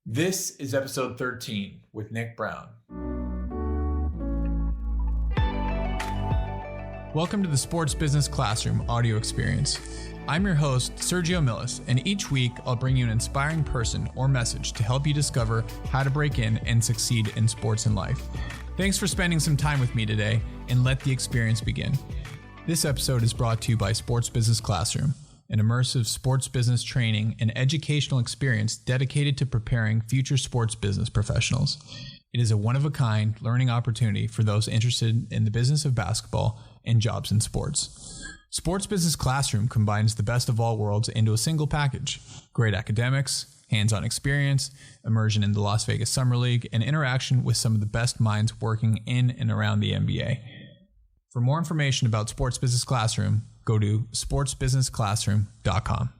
This is episode 13 with Nick Brown. Welcome to the Sports Business Classroom audio experience. I'm your host, Sergio Millis, and each week I'll bring you an inspiring person or message to help you discover how to break in and succeed in sports and life. Thanks for spending some time with me today, and let the experience begin. This episode is brought to you by Sports Business Classroom, an immersive sports business training and educational experience dedicated to preparing future sports business professionals. It is a one-of-a-kind learning opportunity for those interested in the business of basketball and jobs in sports. Sports Business Classroom combines the best of all worlds into a single package: great academics, hands-on experience, immersion in the Las Vegas Summer League, and interaction with some of the best minds working in and around the NBA. For more information about Sports Business Classroom, go to sportsbusinessclassroom.com.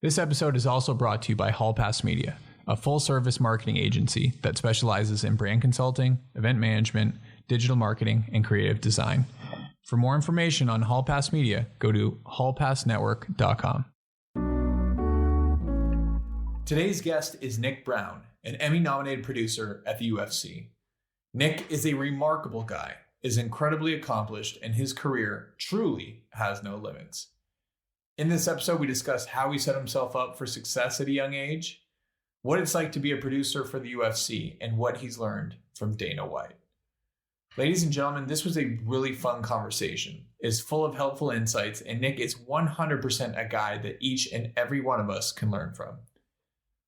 This episode is also brought to you by Hall Pass Media, a full-service marketing agency that specializes in brand consulting, event management, digital marketing, and creative design. For more information on Hall Pass Media, go to hallpassnetwork.com. Today's guest is Nick Brown, an Emmy-nominated producer at the UFC. Nick is a remarkable guy, is incredibly accomplished, and his career truly has no limits. In this episode, we discuss how he set himself up for success at a young age, what it's like to be a producer for the UFC, and what he's learned from Dana White. Ladies and gentlemen, this was a really fun conversation. It's full of helpful insights, and Nick is 100% a guy that each and every one of us can learn from.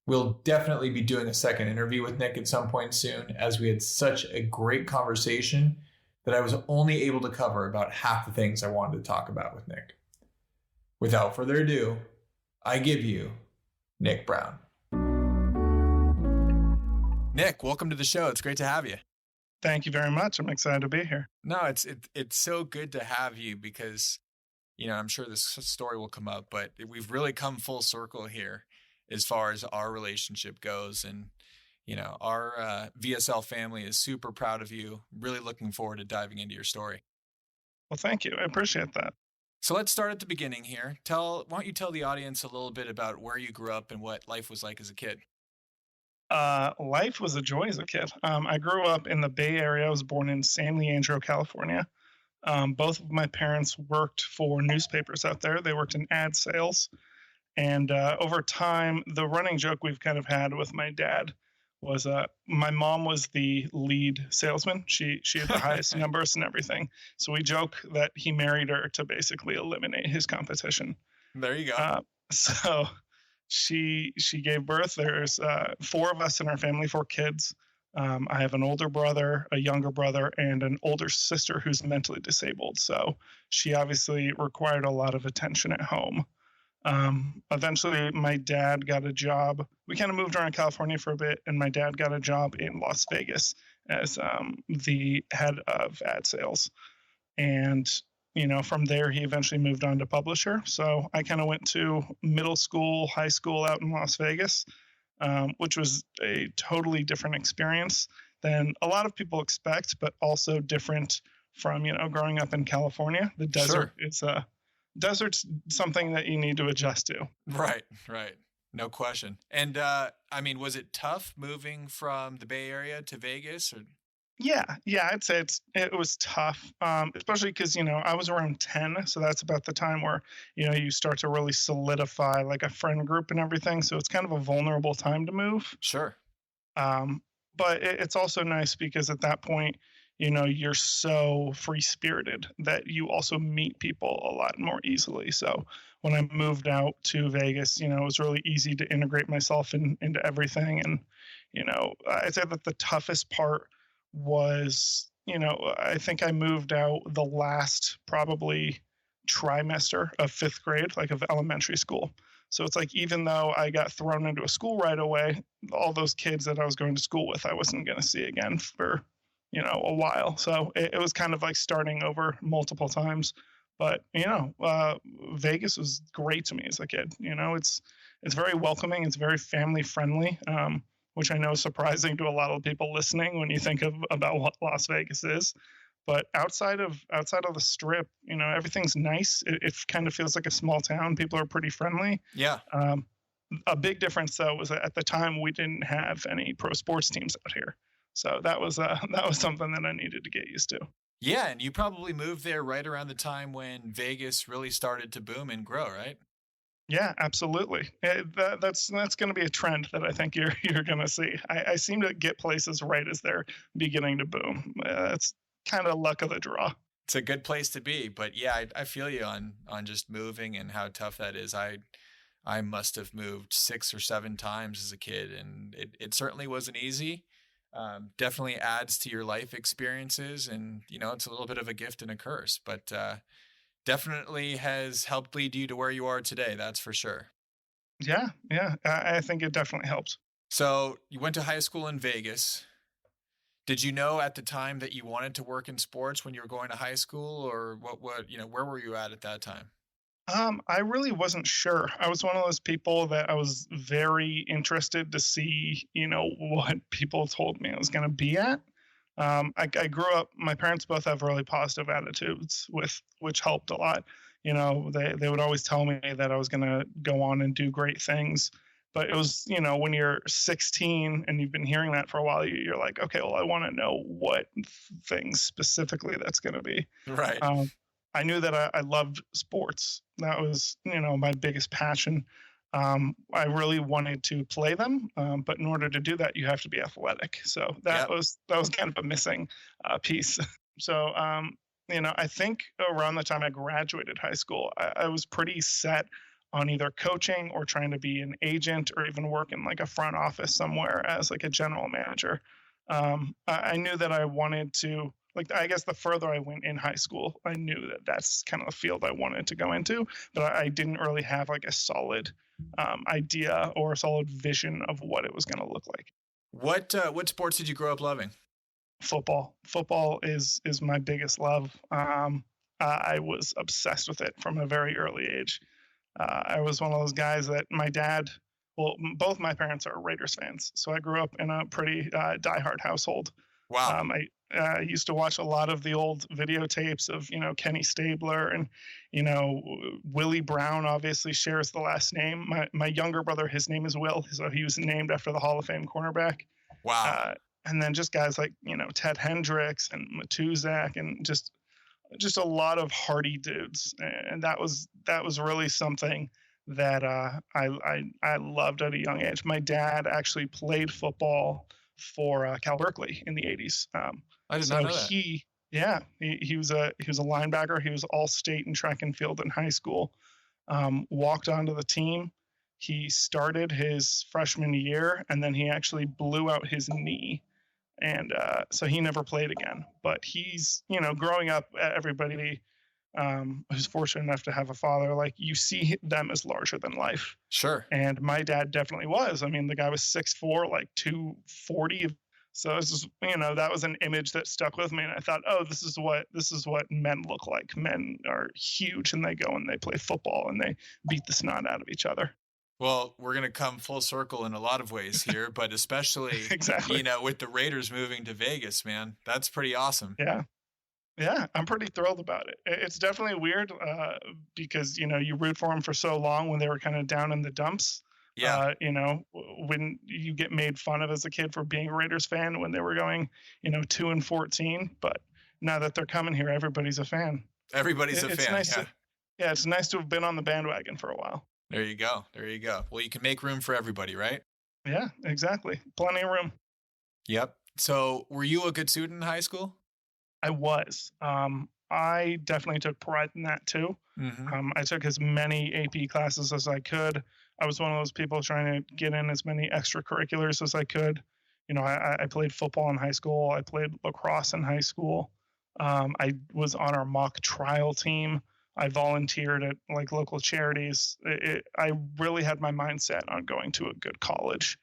We'll definitely be doing a second interview with Nick at some point soon, as we had such a great conversation that I was only able to cover about half the things I wanted to talk about with Nick. Without further ado, I give you Nick Brown. Nick, welcome to the show. It's great to have you. Thank you very much. I'm excited to be here. No, it's so good to have you because, I'm sure this story will come up, but we've really come full circle here as far as our relationship goes. And our VSL family is super proud of you. Really looking forward to diving into your story. Well, thank you. I appreciate that. So let's start at the beginning here. Why don't you tell the audience a little bit about where you grew up and what life was like as a kid? Life was a joy as a kid. I grew up in the Bay Area. I was born in San Leandro, California. Both of my parents worked for newspapers out there. They worked in ad sales. And over time, the running joke we've kind of had with my dad was my mom was the lead salesman. She had the highest numbers and everything. So we joke that he married her to basically eliminate his competition. There you go. So she gave birth. There's 4 of us in our family, 4 kids. I have an older brother, a younger brother, and an older sister who's mentally disabled. So she obviously required a lot of attention at home. Eventually my dad got a job. We kind of moved around California for a bit, and my dad got a job in Las Vegas as the head of ad sales. And, from there, he eventually moved on to publisher. So I kind of went to middle school, high school out in Las Vegas, which was a totally different experience than a lot of people expect, but also different from, growing up in California. The desert is desert's something that you need to adjust to. Right. No question. And was it tough moving from the Bay Area to Vegas? Or? Yeah, I'd say it was tough, especially because, I was around 10. So that's about the time where, you start to really solidify like a friend group and everything. So it's kind of a vulnerable time to move. Sure. But it's also nice because at that point, you're so free-spirited that you also meet people a lot more easily. So when I moved out to Vegas, it was really easy to integrate myself into everything. And, I'd say that the toughest part was, I think I moved out the last probably trimester of 5th grade, like of elementary school. So it's like, even though I got thrown into a school right away, all those kids that I was going to school with, I wasn't going to see again for a while. So it was kind of like starting over multiple times. But, Vegas was great to me as a kid. It's very welcoming. It's very family friendly, which I know is surprising to a lot of people listening when you think about what Las Vegas is. But outside of the strip, everything's nice. It kind of feels like a small town. People are pretty friendly. Yeah. A big difference though was that at the time we didn't have any pro sports teams out here, so that was that was something that I needed to get used to. Yeah, and you probably moved there right around the time when Vegas really started to boom and grow, right? Yeah, absolutely. That's going to be a trend that I think you're going to see. I seem to get places right as they're beginning to boom. It's kind of luck of the draw. It's a good place to be, but yeah, I feel you on just moving and how tough that is. I must have moved 6 or 7 times as a kid, and it certainly wasn't easy. Definitely adds to your life experiences, and it's a little bit of a gift and a curse, but definitely has helped lead you to where you are today. That's for sure. Yeah, yeah. I think it definitely helped. So you went to high school in Vegas. Did you know at the time that you wanted to work in sports when you were going to high school, or where were you at that time? I really wasn't sure. I was one of those people that I was very interested to see, what people told me I was going to be at. I grew up, my parents both have really positive attitudes which helped a lot. They would always tell me that I was going to go on and do great things. But it was, when you're 16 and you've been hearing that for a while, you're like, okay, well, I want to know what things specifically that's going to be. Right. I knew that I loved sports. That was, my biggest passion. I really wanted to play them, but in order to do that, you have to be athletic. So that was kind of a missing piece. So, I think around the time I graduated high school, I was pretty set on either coaching or trying to be an agent or even work in like a front office somewhere as like a general manager. I knew that I wanted to, like, I guess the further I went in high school, I knew that that's kind of the field I wanted to go into, but I didn't really have like a solid idea or a solid vision of what it was going to look like. What sports did you grow up loving? Football. Football is my biggest love. I was obsessed with it from a very early age. I was one of those guys that my dad, well, both my parents are Raiders fans, so I grew up in a pretty diehard household. Wow. I used to watch a lot of the old videotapes of, Kenny Stabler and, Willie Brown obviously shares the last name. My younger brother, his name is Will, so he was named after the Hall of Fame cornerback. Wow. And then just guys like, Ted Hendricks and Matuzak and just a lot of hardy dudes. And that was really something that I loved at a young age. My dad actually played football for Cal Berkeley in the 80s. I did not know that. He was a linebacker. He was all state in track and field in high school. Walked onto the team. He started his freshman year, and then he actually blew out his knee. And so he never played again. But he's, growing up, everybody who's fortunate enough to have a father, like, you see them as larger than life. Sure. And my dad definitely was. I mean, the guy was 6'4", like 240. So this is, that was an image that stuck with me. And I thought, oh, this is what men look like. Men are huge, and they go and they play football and they beat the snot out of each other. Well, we're going to come full circle in a lot of ways here, but especially, exactly. With the Raiders moving to Vegas, man, that's pretty awesome. Yeah. Yeah, I'm pretty thrilled about it. It's definitely weird because, you root for them for so long when they were kind of down in the dumps. Yeah. When you get made fun of as a kid for being a Raiders fan when they were going, 2-14. But now that they're coming here, everybody's a fan. Everybody's a fan. Nice it's nice to have been on the bandwagon for a while. There you go. Well, you can make room for everybody, right? Yeah, exactly. Plenty of room. Yep. So were you a good student in high school? I was. I definitely took pride in that too. Mm-hmm. I took as many AP classes as I could. I was one of those people trying to get in as many extracurriculars as I could. I played football in high school. I played lacrosse in high school. I was on our mock trial team. I volunteered at like local charities. I really had my mindset on going to a good college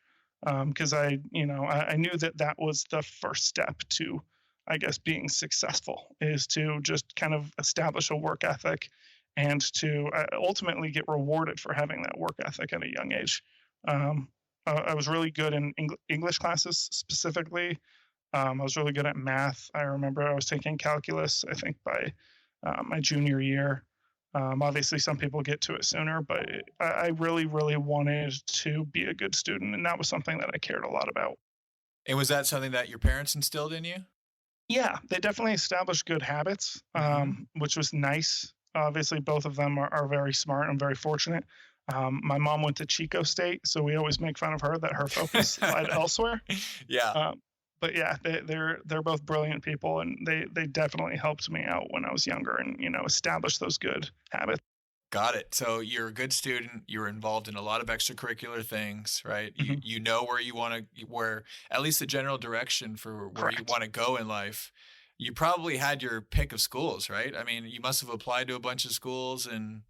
because I knew that was the first step to, I guess, being successful, is to just kind of establish a work ethic and to ultimately get rewarded for having that work ethic at a young age. I was really good in English classes specifically. I was really good at math. I remember I was taking calculus, I think, by my junior year. Obviously, some people get to it sooner, but I really, really wanted to be a good student, and that was something that I cared a lot about. And was that something that your parents instilled in you? Yeah, they definitely established good habits, which was nice. Obviously, both of them are very smart. I'm very fortunate. My mom went to Chico State, so we always make fun of her that her focus lied elsewhere. Yeah. But yeah, they're both brilliant people, and they definitely helped me out when I was younger, and established those good habits. Got it. So you're a good student. You're involved in a lot of extracurricular things, right? Mhm. You know where you want to, where at least the general direction for where you Correct. want to go in life. You probably had your pick of schools, right? I mean, you must have applied to a bunch of schools and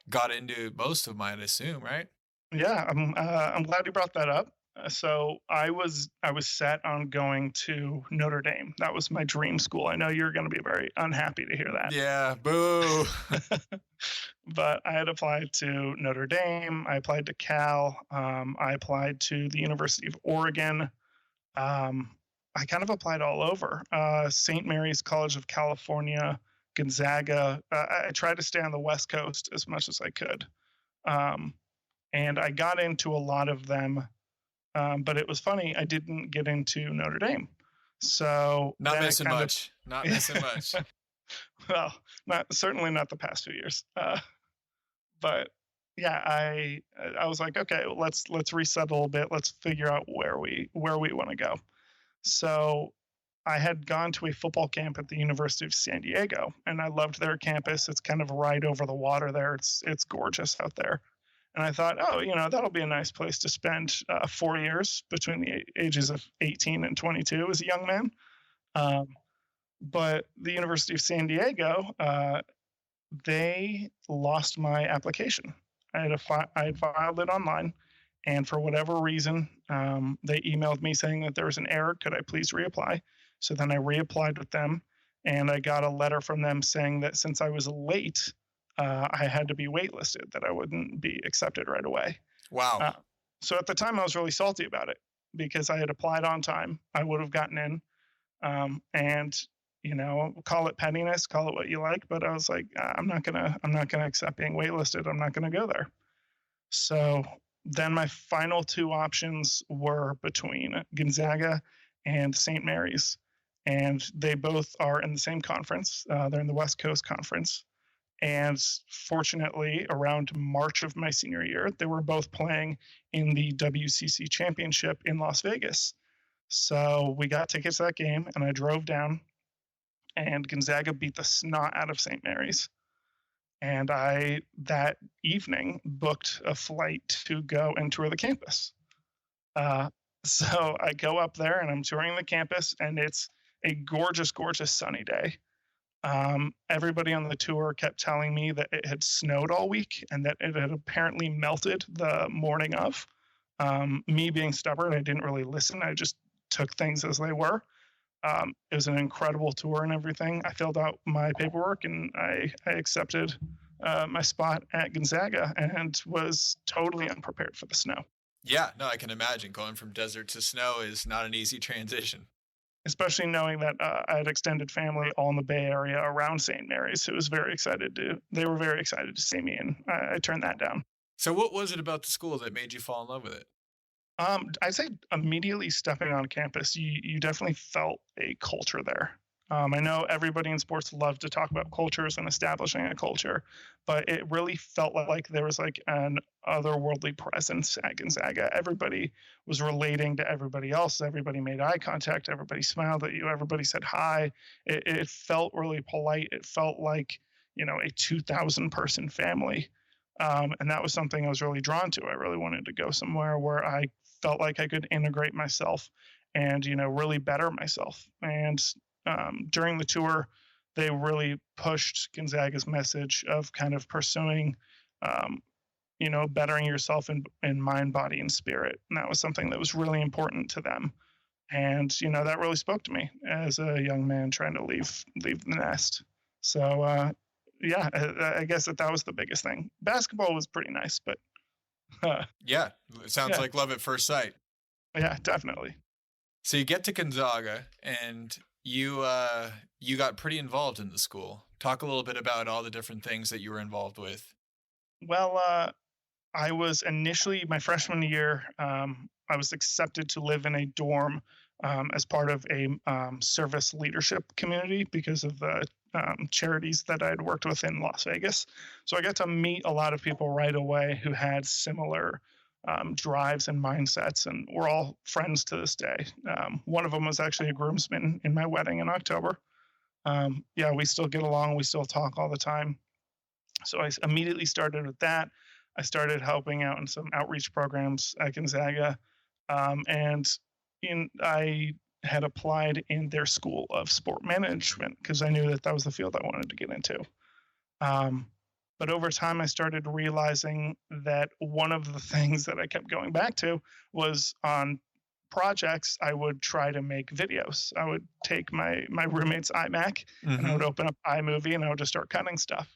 got into most of them, I'd assume, right? Yeah, I'm glad you brought that up. So I was set on going to Notre Dame. That was my dream school. I know you're going to be very unhappy to hear that. Yeah. Boo. But I had applied to Notre Dame. I applied to Cal. I applied to the University of Oregon. Um, I kind of applied all over. St. Mary's College of California, Gonzaga. I tried to stay on the West Coast as much as I could. Um, and I got into a lot of them, but it was funny. I didn't get into Notre Dame. So Not missing much. Not missing much. Well, certainly not the past 2 years. But yeah, I was like, okay, let's reset a little bit. Let's figure out where we want to go. So I had gone to a football camp at the University of San Diego, and I loved their campus. It's kind of right over the water there. It's gorgeous out there. And I thought, oh, that'll be a nice place to spend 4 years between the ages of 18 and 22 as a young man. But the University of San Diego, they lost my application. I had filed it online, and for whatever reason, they emailed me saying that there was an error. Could I please reapply? So then I reapplied with them, and I got a letter from them saying that since I was late, I had to be waitlisted, that I wouldn't be accepted right away. Wow. So at the time, I was really salty about it because I had applied on time. I would have gotten in, and call it pettiness, call it what you like, but I was like, I'm not gonna accept being waitlisted. I'm not gonna go there. So then my final two options were between Gonzaga and St. Mary's, and they both are in the same conference. They're in the West Coast Conference. And fortunately, around March of my senior year, they were both playing in the WCC championship in Las Vegas. So we got tickets to that game, and I drove down, and Gonzaga beat the snot out of St. Mary's. And I, that evening, booked a flight to go and tour the campus. So I go up there, and I'm touring the campus, and it's a gorgeous, gorgeous sunny day. Everybody on the tour kept telling me that it had snowed all week and that it had apparently melted the morning of. Me being stubborn, I didn't really listen. I just took things as they were. It was an incredible tour and everything. I filled out my paperwork, and I accepted my spot at Gonzaga, and was totally unprepared for the snow. Yeah, no, I can imagine going from desert to snow is not an easy transition. Especially knowing that I had extended family all in the Bay Area around St. Mary's. They were very excited to see me, and I turned that down. So what was it about the school that made you fall in love with it? I'd say immediately stepping on campus, you definitely felt a culture there. I know everybody in sports loves to talk about cultures and establishing a culture, but it really felt like there was like an otherworldly presence at Gonzaga. Everybody was relating to everybody else. Everybody made eye contact. Everybody smiled at you. Everybody said hi. It felt really polite. It felt like, a 2,000 person family. And that was something I was really drawn to. I really wanted to go somewhere where I felt like I could integrate myself and, really better myself. And during the tour, they really pushed Gonzaga's message of kind of pursuing, bettering yourself in mind, body, and spirit. And that was something that was really important to them. And, that really spoke to me as a young man trying to leave the nest. So, yeah, I guess that was the biggest thing. Basketball was pretty nice, but yeah, it sounds like love at first sight. Yeah, definitely. So you get to Gonzaga, and you got pretty involved in the school. Talk a little bit about all the different things that you were involved with. Well, I was initially my freshman year. I was accepted to live in a dorm as part of a service leadership community because of the charities that I had worked with in Las Vegas. So I got to meet a lot of people right away who had similar drives and mindsets, and we're all friends to this day. One of them was actually a groomsman in my wedding in October. Yeah, we still get along. We still talk all the time. So I immediately started with that. I started helping out in some outreach programs at Gonzaga, and I had applied in their school of sport management because I knew that that was the field I wanted to get into. But over time, I started realizing that one of the things that I kept going back to was on projects, I would try to make videos. I would take my roommate's iMac and I would open up iMovie and I would just start cutting stuff.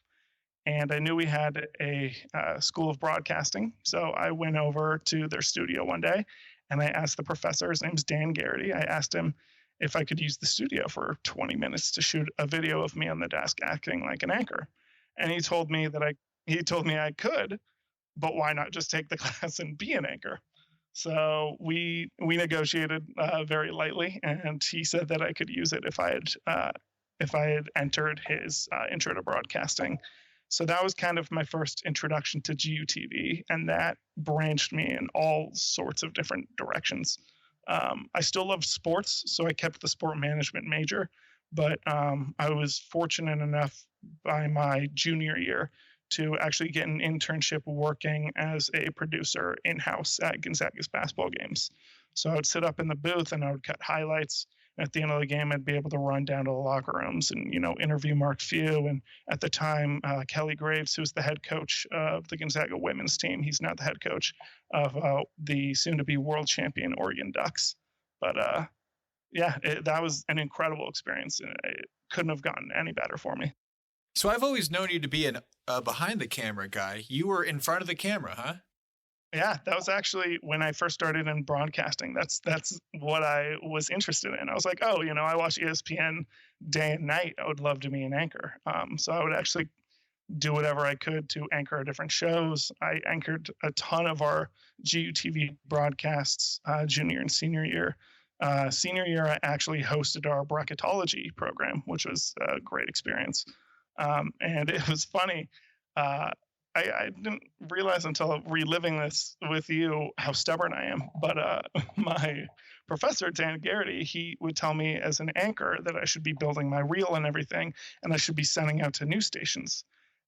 And I knew we had a school of broadcasting. So I went over to their studio one day and I asked the professor, his name's Dan Garrity, I asked him if I could use the studio for 20 minutes to shoot a video of me on the desk acting like an anchor. And he told me I could, but why not just take the class and be an anchor? So we negotiated very lightly, and he said that I could use it if I had entered his intro to broadcasting. So that was kind of my first introduction to GUTV, and that branched me in all sorts of different directions. I still loved sports, so I kept the sport management major, but I was fortunate enough by my junior year to actually get an internship working as a producer in-house at Gonzaga's basketball games. So I would sit up in the booth and I would cut highlights. And at the end of the game, I'd be able to run down to the locker rooms and, interview Mark Few. And at the time, Kelly Graves, who was the head coach of the Gonzaga women's team, he's now the head coach of the soon-to-be world champion Oregon Ducks. But that was an incredible experience. It couldn't have gotten any better for me. So I've always known you to be a behind the camera guy. You were in front of the camera, huh? Yeah, that was actually when I first started in broadcasting. That's what I was interested in. I was like, I watch ESPN day and night. I would love to be an anchor. So I would actually do whatever I could to anchor different shows. I anchored a ton of our GUTV broadcasts junior and senior year. Senior year, I actually hosted our bracketology program, which was a great experience. And it was funny. I didn't realize until reliving this with you how stubborn I am. But my professor, Dan Garrity, he would tell me as an anchor that I should be building my reel and everything, and I should be sending out to news stations.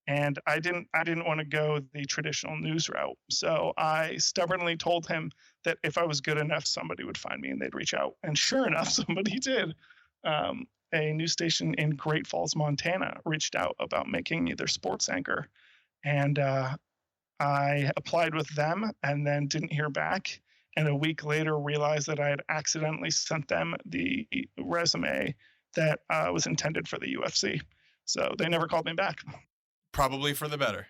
And I didn't want to go the traditional news route. So I stubbornly told him that if I was good enough, somebody would find me and they'd reach out. And sure enough, somebody did. A news station in Great Falls, Montana, reached out about making me their sports anchor. And I applied with them and then didn't hear back. And a week later realized that I had accidentally sent them the resume that was intended for the UFC. So they never called me back. Probably for the better.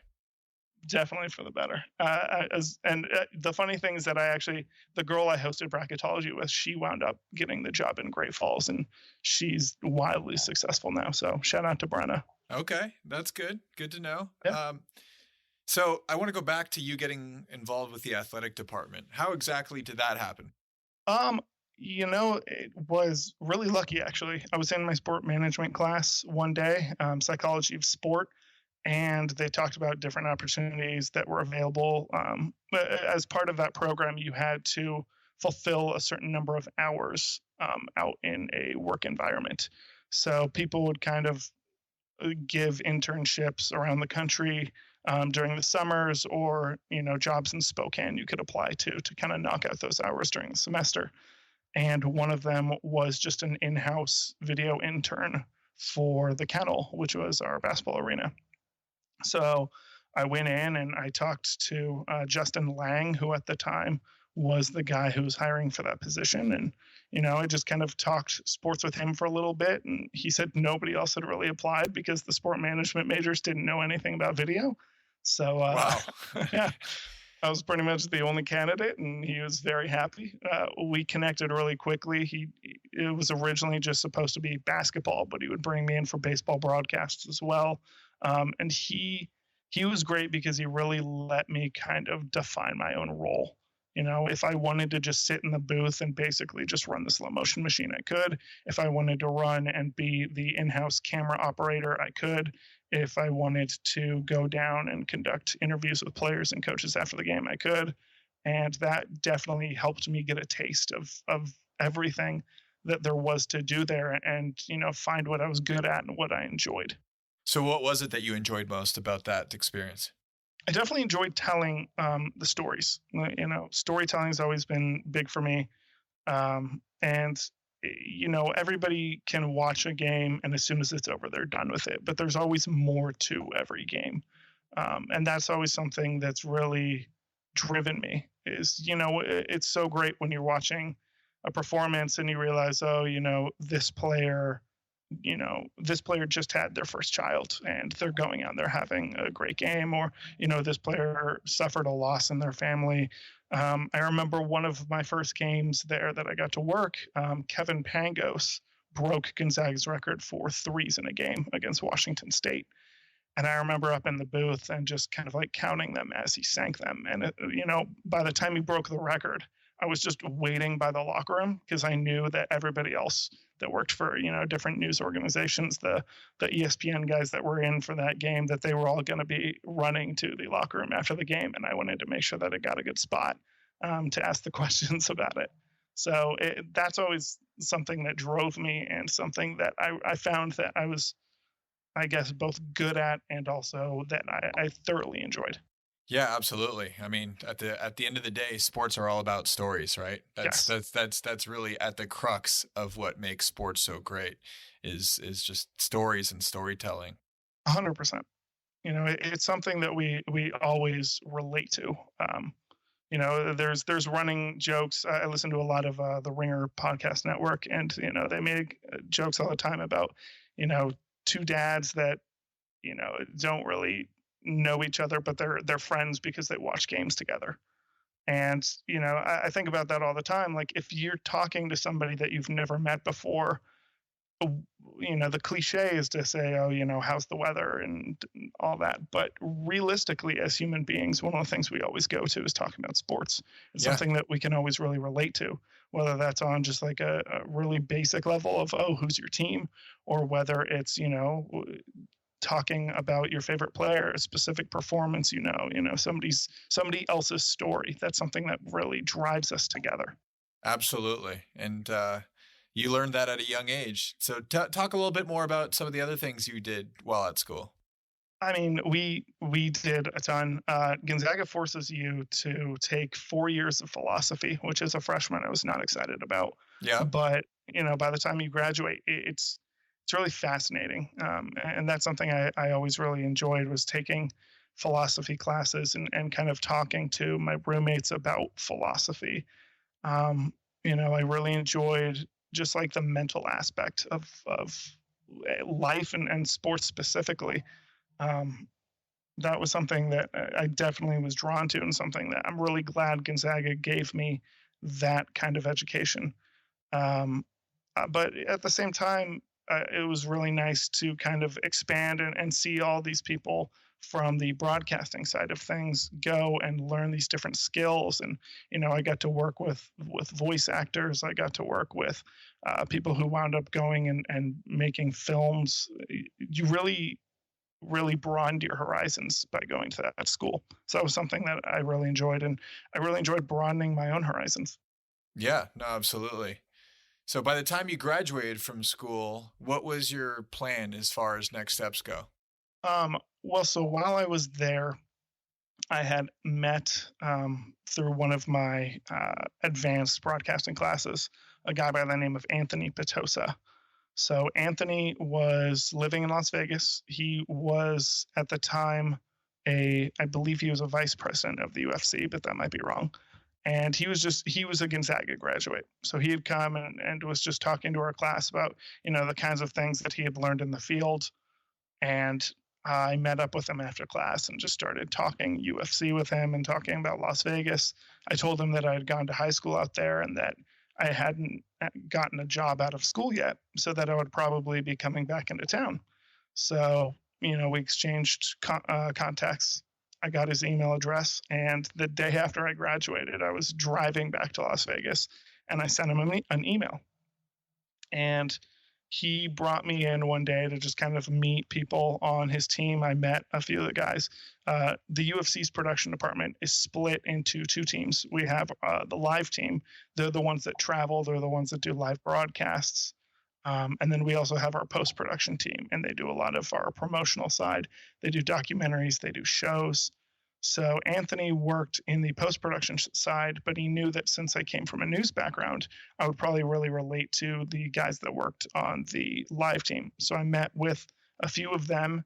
Definitely for the better. The funny thing is that the girl I hosted bracketology with, she wound up getting the job in Great Falls, and she's wildly successful now. So shout out to Brenna. Okay, that's good. Good to know. Yeah. So I want to go back to you getting involved with the athletic department. How exactly did that happen? It was really lucky, actually. I was in my sport management class one day, psychology of sport, and they talked about different opportunities that were available. As part of that program, you had to fulfill a certain number of hours out in a work environment. So people would kind of give internships around the country during the summers, or jobs in Spokane you could apply to kind of knock out those hours during the semester. And one of them was just an in-house video intern for the Kennel, which was our basketball arena. So I went in and I talked to Justin Lang, who at the time was the guy who was hiring for that position. And, I just kind of talked sports with him for a little bit. And he said nobody else had really applied because the sport management majors didn't know anything about video. So, wow. Yeah. I was pretty much the only candidate, and he was very happy. We connected really quickly. It was originally just supposed to be basketball, but he would bring me in for baseball broadcasts as well. And he was great because he really let me kind of define my own role. If I wanted to just sit in the booth and basically just run the slow motion machine, I could. If I wanted to run and be the in-house camera operator, I could. If I wanted to go down and conduct interviews with players and coaches after the game, I could. And that definitely helped me get a taste of everything that there was to do there, and, find what I was good at and what I enjoyed. So what was it that you enjoyed most about that experience? I definitely enjoyed telling the stories. Storytelling has always been big for me. And everybody can watch a game, and as soon as it's over, they're done with it. But there's always more to every game. And that's always something that's really driven me is, it's so great when you're watching a performance and you realize, this player just had their first child and they're going out there having a great game, or, this player suffered a loss in their family. I remember one of my first games there that I got to work, Kevin Pangos broke Gonzaga's record for threes in a game against Washington State. And I remember up in the booth and just kind of like counting them as he sank them. And, by the time he broke the record, I was just waiting by the locker room because I knew that everybody else that worked for, different news organizations, the ESPN guys that were in for that game, that they were all going to be running to the locker room after the game. And I wanted to make sure that I got a good spot to ask the questions about it. So that's always something that drove me, and something that I found that I was, I guess, both good at and also that I thoroughly enjoyed. Yeah, absolutely. I mean, at the end of the day, sports are all about stories, right? That's really at the crux of what makes sports so great is just stories and storytelling. 100%. It's something that we always relate to. There's running jokes. I listen to a lot of the Ringer podcast network, and they make jokes all the time about two dads that don't really know each other, but they're friends because they watch games together. And I think about that all the time. Like, if you're talking to somebody that you've never met before, the cliche is to say, oh, how's the weather and all that. But realistically, as human beings, one of the things we always go to is talking about sports. It's something that we can always really relate to, whether that's on just like a really basic level of, oh, who's your team, or whether it's, talking about your favorite player, a specific performance, somebody else's story. That's something that really drives us together. Absolutely. And you learned that at a young age. So talk a little bit more about some of the other things you did while at school. I mean, we did a ton. Gonzaga forces you to take 4 years of philosophy, which as a freshman I was not excited about. Yeah. But by the time you graduate, it's really fascinating. And that's something I always really enjoyed, was taking philosophy classes and kind of talking to my roommates about philosophy. I really enjoyed just like the mental aspect of life and sports specifically. That was something that I definitely was drawn to, and something that I'm really glad Gonzaga gave me that kind of education. But at the same time, it was really nice to kind of expand and see all these people from the broadcasting side of things go and learn these different skills. And, I got to work with voice actors. I got to work with people who wound up going and making films. You really, really broadened your horizons by going to that school. So that was something that I really enjoyed, and I really enjoyed broadening my own horizons. Yeah, no, absolutely. So by the time you graduated from school, what was your plan as far as next steps go? Well, so while I was there, I had met through one of my advanced broadcasting classes, a guy by the name of Anthony Petosa. So Anthony was living in Las Vegas. He was at the time I believe he was a vice president of the UFC, but that might be wrong. And he was a Gonzaga graduate. So he had come and was just talking to our class about, the kinds of things that he had learned in the field. And I met up with him after class and just started talking UFC with him and talking about Las Vegas. I told him that I had gone to high school out there and that I hadn't gotten a job out of school yet, so that I would probably be coming back into town. So, we exchanged contacts. I got his email address, and the day after I graduated, I was driving back to Las Vegas, and I sent him an email. And he brought me in one day to just kind of meet people on his team. I met a few of the guys. The UFC's production department is split into two teams. We have the live team. They're the ones that travel. They're the ones that do live broadcasts. And then we also have our post-production team, and they do a lot of our promotional side. They do documentaries. They do shows. So Anthony worked in the post-production side, but he knew that since I came from a news background, I would probably really relate to the guys that worked on the live team. So I met with a few of them,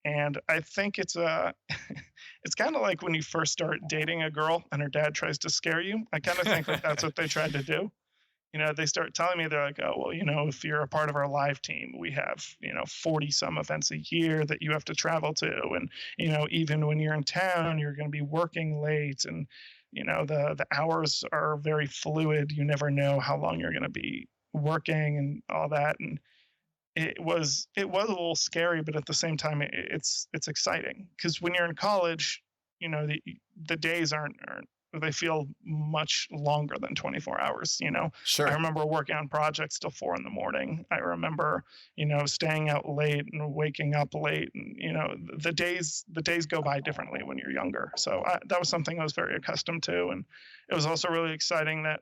and I think it's it's kind of like when you first start dating a girl and her dad tries to scare you. I kind of think that that's what they tried to do. They start telling me, they're like, oh, well, if you're a part of our live team, we have, 40 some events a year that you have to travel to. And, even when you're in town, you're going to be working late. And, the hours are very fluid. You never know how long you're going to be working and all that. And it was a little scary, but at the same time, it's exciting, because when you're in college, the days they feel much longer than 24 hours, Sure. I remember working on projects till 4 a.m. I remember, staying out late and waking up late, and, the days go by differently when you're younger. So that was something I was very accustomed to. And it was also really exciting that,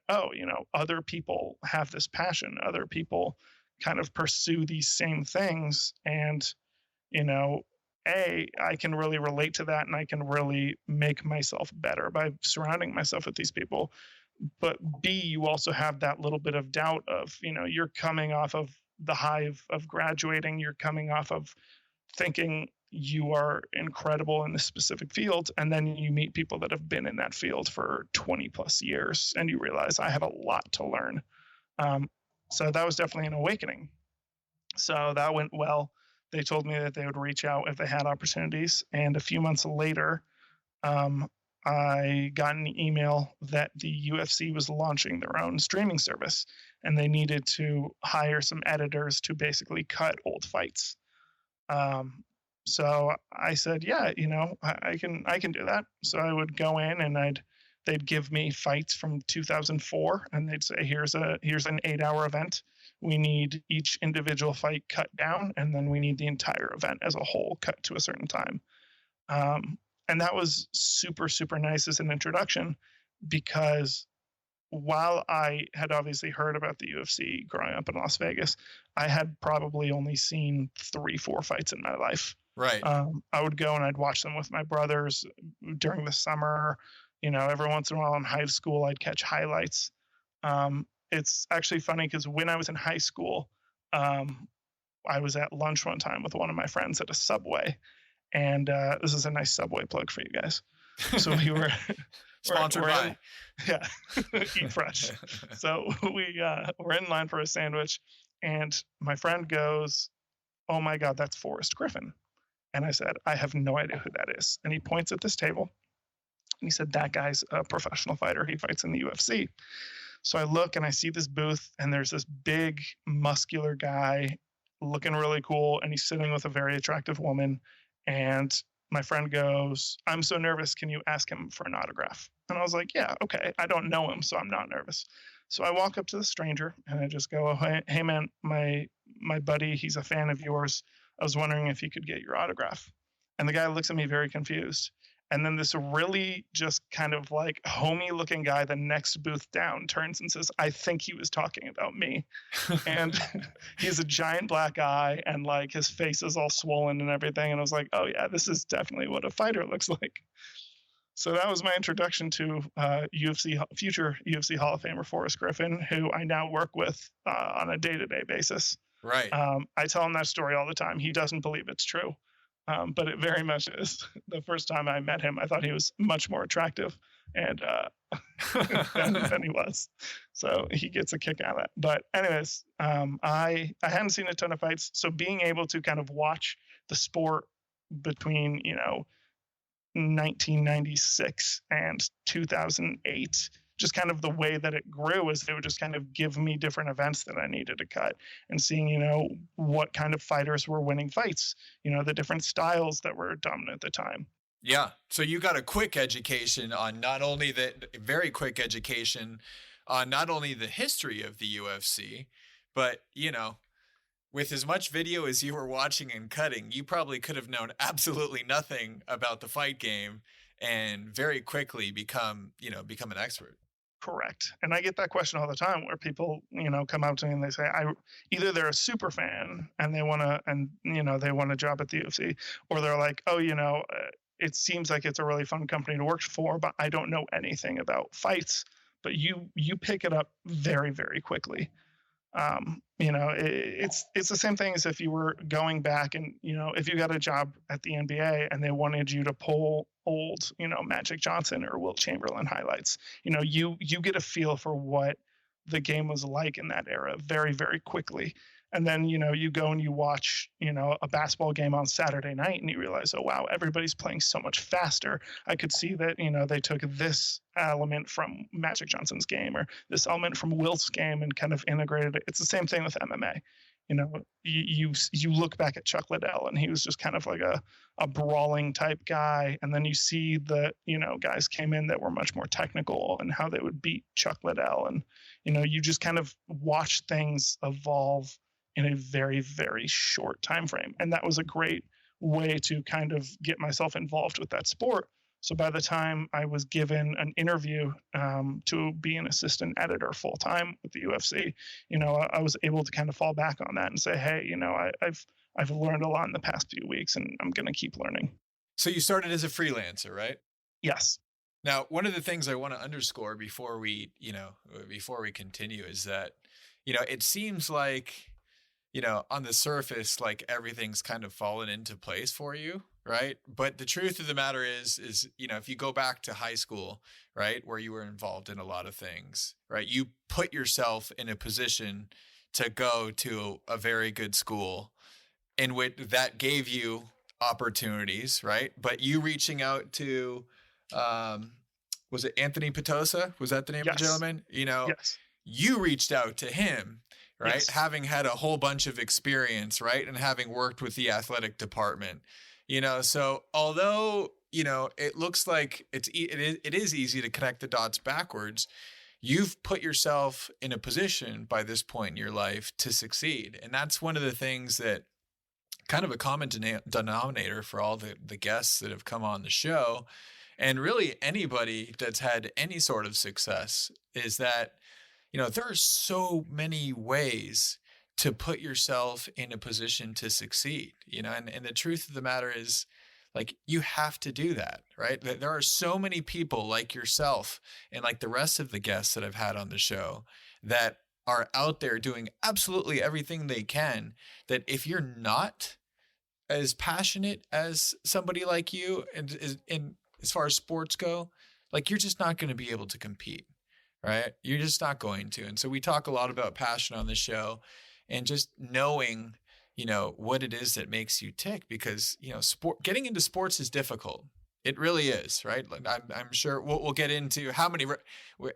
other people have this passion. Other people kind of pursue these same things. And, I can really relate to that, and I can really make myself better by surrounding myself with these people. But B, you also have that little bit of doubt of, you're coming off of the high of graduating. You're coming off of thinking you are incredible in this specific field. And then you meet people that have been in that field for 20 plus years, and you realize I have a lot to learn. So that was definitely an awakening. So that went well. They told me that they would reach out if they had opportunities. And a few months later, I got an email that the UFC was launching their own streaming service, and they needed to hire some editors to basically cut old fights. So I said, yeah, I can do that. So I would go in, and they'd give me fights from 2004, and they'd say, here's an 8-hour event. We need each individual fight cut down, and then we need the entire event as a whole cut to a certain time. And that was super, super nice as an introduction, because while I had obviously heard about the UFC growing up in Las Vegas, I had probably only seen 3-4 fights in my life. Right. I would go and I'd watch them with my brothers during the summer. Every once in a while in high school, I'd catch highlights. It's actually funny, because when I was in high school, I was at lunch one time with one of my friends at a Subway, and this is a nice Subway plug for you guys. So we were sponsored by, yeah, Eat Fresh. So we were in line for a sandwich, and my friend goes, "Oh my God, that's Forrest Griffin." And I said, "I have no idea who that is." And he points at this table, and he said, "That guy's a professional fighter. He fights in the UFC." So I look, and I see this booth, and there's this big, muscular guy looking really cool, and he's sitting with a very attractive woman. And my friend goes, "I'm so nervous. Can you ask him for an autograph?" And I was like, "Yeah, okay. I don't know him, so I'm not nervous." So I walk up to the stranger, and I just go, "Hey man, my buddy, he's a fan of yours. I was wondering if he could get your autograph." And the guy looks at me very confused. And then this really just kind of like homey looking guy, the next booth down, turns and says, "I think he was talking about me." And he's a giant black eye, and like his face is all swollen and everything. And I was like, oh yeah, this is definitely what a fighter looks like. So that was my introduction to future UFC Hall of Famer Forrest Griffin, who I now work with on a day-to-day basis. Right. I tell him that story all the time. He doesn't believe it's true. But it very much is. The first time I met him, I thought he was much more attractive and than he was. So he gets a kick out of that. But anyways, I hadn't seen a ton of fights. So being able to kind of watch the sport between, 1996 and 2008. Just kind of the way that it grew is they would just kind of give me different events that I needed to cut, and seeing, what kind of fighters were winning fights, the different styles that were dominant at the time. Yeah. So you got a quick education on very quick education on not only the history of the UFC, but, with as much video as you were watching and cutting, you probably could have known absolutely nothing about the fight game and very quickly become an expert. Correct. And I get that question all the time where people, come up to me and they say, either they're a super fan and they want a job at the UFC, or they're like, oh, it seems like it's a really fun company to work for, but I don't know anything about fights. But you pick it up very, very quickly. It's the same thing as if you were going back and, if you got a job at the NBA and they wanted you to pull old, Magic Johnson or Wilt Chamberlain highlights, you get a feel for what the game was like in that era very, very quickly. And then, you go and you watch, a basketball game on Saturday night and you realize, oh, wow, everybody's playing so much faster. I could see that, they took this element from Magic Johnson's game or this element from Wilt's game and kind of integrated it. It's the same thing with MMA. You look back at Chuck Liddell and he was just kind of like a brawling type guy. And then you see that, guys came in that were much more technical and how they would beat Chuck Liddell. And, you just kind of watch things evolve in a very, very short time frame. And that was a great way to kind of get myself involved with that sport. So by the time I was given an interview to be an assistant editor full time with the UFC, I was able to kind of fall back on that and say, hey, I've learned a lot in the past few weeks and I'm going to keep learning. So you started as a freelancer, right? Yes. Now, one of the things I want to underscore before we continue is that, it seems like, on the surface, like everything's kind of fallen into place for you, right? But the truth of the matter is, if you go back to high school, right, where you were involved in a lot of things, right, you put yourself in a position to go to a very good school in which that gave you opportunities, right? But you reaching out to, was it Anthony Petosa? Was that the name of the gentleman? Yes. You reached out to him, right? Yes. Having had a whole bunch of experience, right? And having worked with the athletic department, so although, it looks like it is easy to connect the dots backwards, you've put yourself in a position by this point in your life to succeed. And that's one of the things that kind of a common denominator for all the guests that have come on the show. And really anybody that's had any sort of success is that, there are so many ways to put yourself in a position to succeed, and the truth of the matter is, like, you have to do that, right? There are so many people like yourself and like the rest of the guests that I've had on the show that are out there doing absolutely everything they can, that if you're not as passionate as somebody like you and as far as sports go, like, you're just not going to be able to compete, right? You're just not going to. And so we talk a lot about passion on the show and just knowing, what it is that makes you tick, because, getting into sports is difficult. It really is, right? Like, I'm sure we'll get into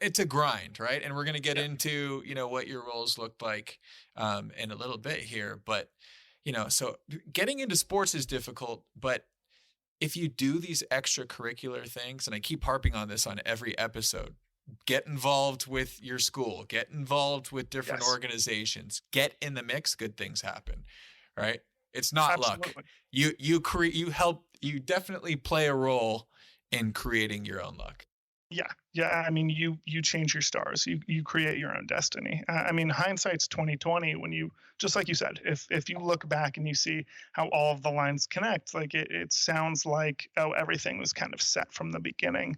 it's a grind, right? And we're going to get into, what your roles looked like in a little bit here. But, so getting into sports is difficult, but if you do these extracurricular things, and I keep harping on this on every episode, get involved with your school, get involved with different organizations, get in the mix, good things happen, right? It's not luck. You definitely play a role in creating your own luck. Yeah. I mean, you change your stars. You create your own destiny. I mean, hindsight's 20/20. When you, just like you said, if you look back and you see how all of the lines connect, like it sounds like, oh, everything was kind of set from the beginning.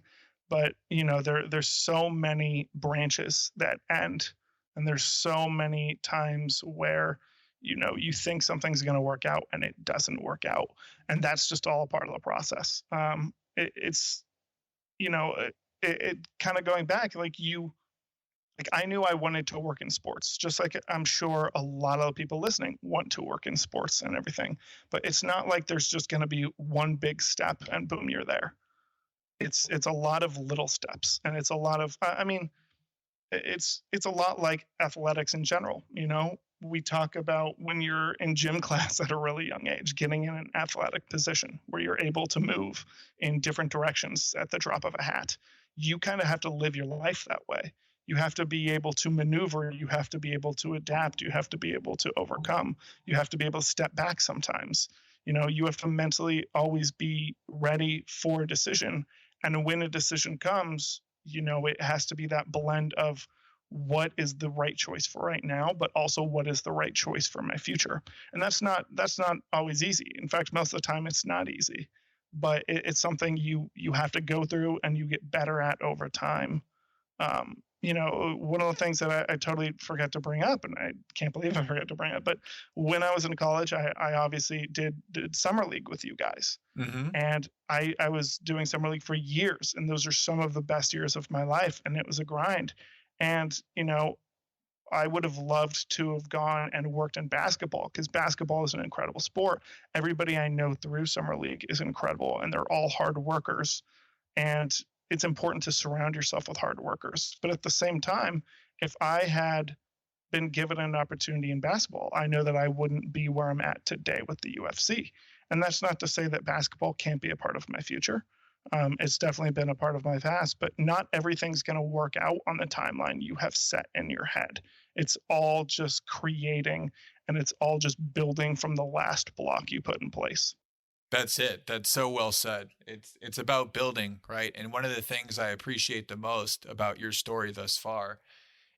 But there's so many branches that end, and there's so many times where you think something's going to work out and it doesn't work out, and that's just all a part of the process. It's kind of going back, like you like I knew I wanted to work in sports, just like I'm sure a lot of people listening want to work in sports and everything. But it's not like there's just going to be one big step and boom, you're there. It's a lot of little steps, and it's a lot of I mean, it's a lot like athletics in general. You know, we talk about when you're in gym class at a really young age, getting in an athletic position where you're able to move in different directions at the drop of a hat. You kind of have to live your life that way. You have to be able to maneuver. You have to be able to adapt. You have to be able to overcome. You have to be able to step back sometimes. You know, you have to mentally always be ready for a decision. And when a decision comes, you know, it has to be that blend of what is the right choice for right now, but also what is the right choice for my future. And that's not always easy. In fact, most of the time it's not easy, but it's something you have to go through and you get better at over time. You know, one of the things that I totally forgot to bring up, and I can't believe I forgot to bring up, but when I was in college, I obviously did summer league with you guys. Mm-hmm. And I was doing summer league for years, and those are some of the best years of my life, and it was a grind. And, you know, I would have loved to have gone and worked in basketball, because basketball is an incredible sport. Everybody I know through summer league is incredible, and they're all hard workers. And it's important to surround yourself with hard workers. But at the same time, if I had been given an opportunity in basketball, I know that I wouldn't be where I'm at today with the UFC. And that's not to say that basketball can't be a part of my future. It's definitely been a part of my past, but not everything's going to work out on the timeline you have set in your head. It's all just creating, and it's all just building from the last block you put in place. That's it. That's so well said. It's about building, right? And one of the things I appreciate the most about your story thus far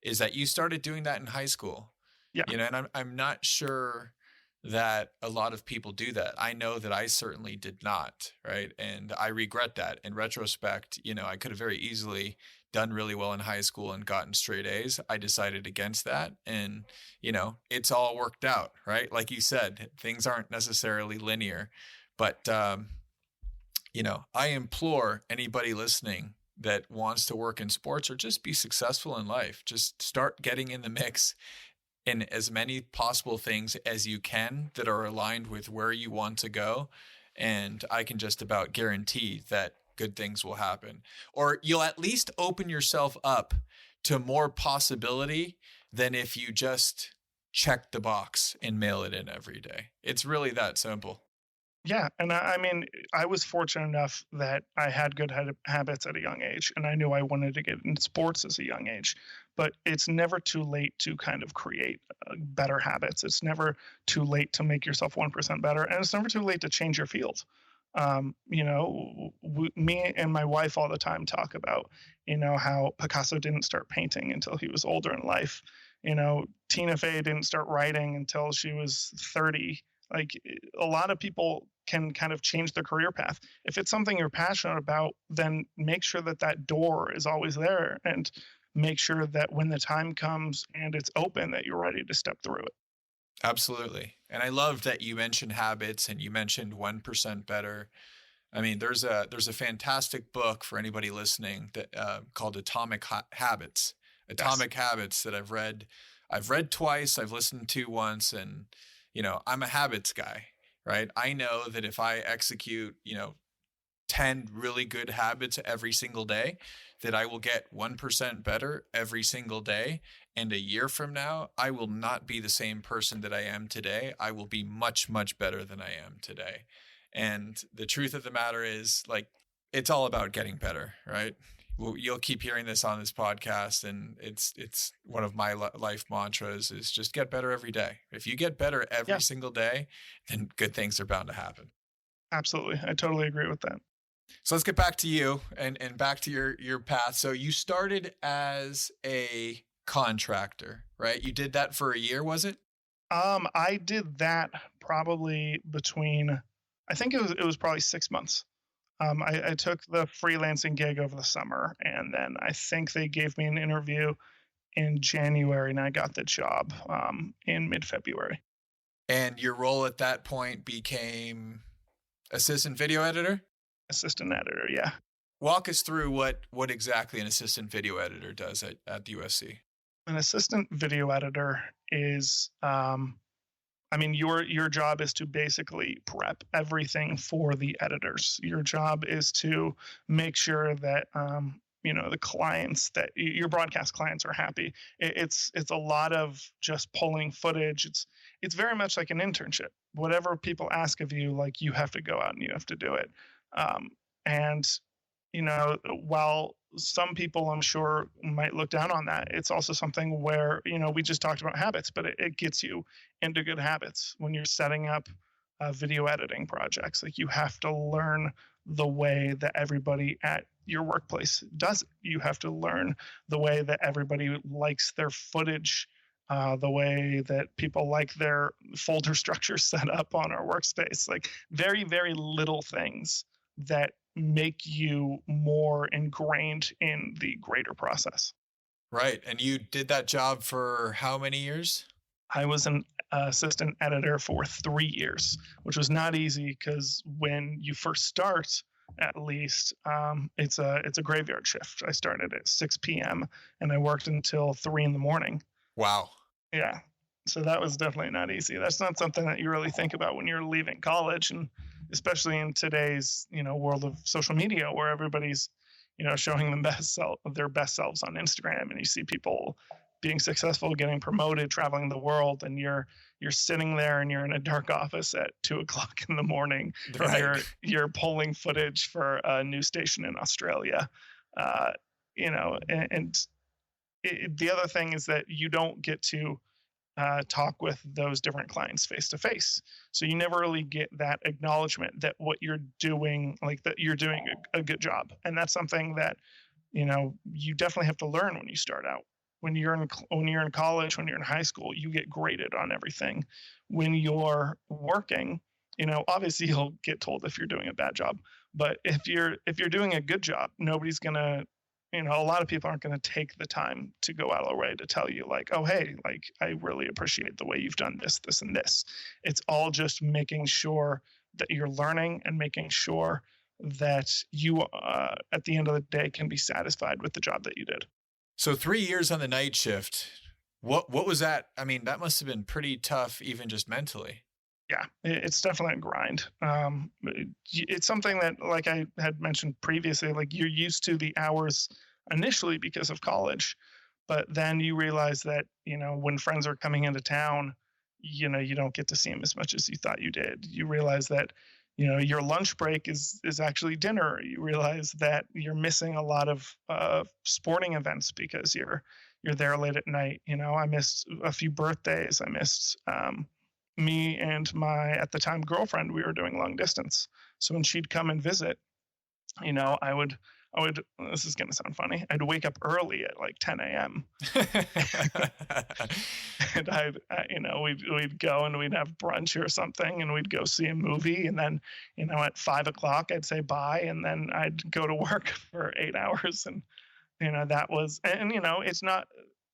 is that you started doing that in high school. Yeah. You know, and I'm not sure that a lot of people do that. I know that I certainly did not, right? And I regret that. In retrospect, you know, I could have very easily done really well in high school and gotten straight A's. I decided against that. And, you know, it's all worked out, right? Like you said, things aren't necessarily linear. But, you know, I implore anybody listening that wants to work in sports or just be successful in life, just start getting in the mix in as many possible things as you can that are aligned with where you want to go. And I can just about guarantee that good things will happen, or you'll at least open yourself up to more possibility than if you just check the box and mail it in every day. It's really that simple. Yeah, and I mean, I was fortunate enough that I had good habits at a young age, and I knew I wanted to get into sports as a young age. But it's never too late to kind of create better habits. It's never too late to make yourself 1% better, and it's never too late to change your field. You know, me and my wife all the time talk about, you know, how Picasso didn't start painting until he was older in life. You know, Tina Fey didn't start writing until she was 30. Like, a lot of people can kind of change their career path. If it's something you're passionate about, then make sure that that door is always there, and make sure that when the time comes and it's open, that you're ready to step through it. Absolutely. And I love that you mentioned habits and you mentioned 1% better. I mean, there's a fantastic book for anybody listening that called Atomic Habits. Atomic Habits that I've read twice, I've listened to once, and you know, I'm a habits guy, right? I know that if I execute, you know, 10 really good habits every single day, that I will get 1% better every single day. And a year from now, I will not be the same person that I am today. I will be much, much better than I am today. And the truth of the matter is, like, it's all about getting better, right? Well, you'll keep hearing this on this podcast, and it's one of my life mantras is just get better every day. If you get better every single day, then good things are bound to happen. Absolutely. I totally agree with that. So let's get back to you and back to your path. So you started as a contractor, right? You did that for a year, was it? I did that probably between, I think it was probably 6 months. I took the freelancing gig over the summer, and then I think they gave me an interview in January, and I got the job in mid-February. And your role at that point became assistant video editor? Assistant editor, yeah. Walk us through what exactly an assistant video editor does at the UFC. An assistant video editor is, I mean, your job is to basically prep everything for the editors. Your job is to make sure that the clients, that your broadcast clients, are happy. It's a lot of just pulling footage. It's very much like an internship. Whatever people ask of you, like, you have to go out and you have to do it. And while some people, I'm sure, might look down on that, it's also something where, we just talked about habits, but it gets you into good habits when you're setting up video editing projects. Like, you have to learn the way that everybody at your workplace does it. You have to learn the way that everybody likes their footage, the way that people like their folder structure set up on our workspace. Like, very, very little things that make you more ingrained in the greater process. Right. And you did that job for how many years? I was an assistant editor for 3 years, which was not easy because when you first start, at least, it's a graveyard shift. I started at 6 p.m. and I worked until 3 in the morning. Wow. Yeah. So that was definitely not easy. That's not something that you really think about when you're leaving college, and especially in today's, world of social media, where everybody's, showing their best selves on Instagram, and you see people being successful, getting promoted, traveling the world, and you're sitting there and you're in a dark office at 2:00 in the morning, right. And you're pulling footage for a news station in Australia, the other thing is that you don't get to talk with those different clients face to face. So you never really get that acknowledgement that what you're doing, like, that you're doing a good job. And that's something that, you definitely have to learn when you start out. When you're in college, when you're in high school, you get graded on everything. When you're working, obviously you'll get told if you're doing a bad job. But if you're doing a good job, nobody's gonna, a lot of people aren't going to take the time to go out of their way to tell you, like, oh, hey, like, I really appreciate the way you've done this, this, and this. It's all just making sure that you're learning and making sure that you, at the end of the day, can be satisfied with the job that you did. So 3 years on the night shift, what was that? I mean, that must have been pretty tough, even just mentally. Yeah, it's definitely a grind. It's something that, like I had mentioned previously, like, you're used to the hours initially because of college, but then you realize that, when friends are coming into town, you don't get to see them as much as you thought you did. You realize that, your lunch break is actually dinner. You realize that you're missing a lot of sporting events because you're there late at night. I missed a few birthdays. I missed me and my, at the time, girlfriend. We were doing long distance. So when she'd come and visit, I would, this is going to sound funny, I'd wake up early at like 10 a.m. And we'd go and we'd have brunch or something, and we'd go see a movie. And then, at 5 o'clock, I'd say bye. And then I'd go to work for 8 hours. And, that was, and, it's not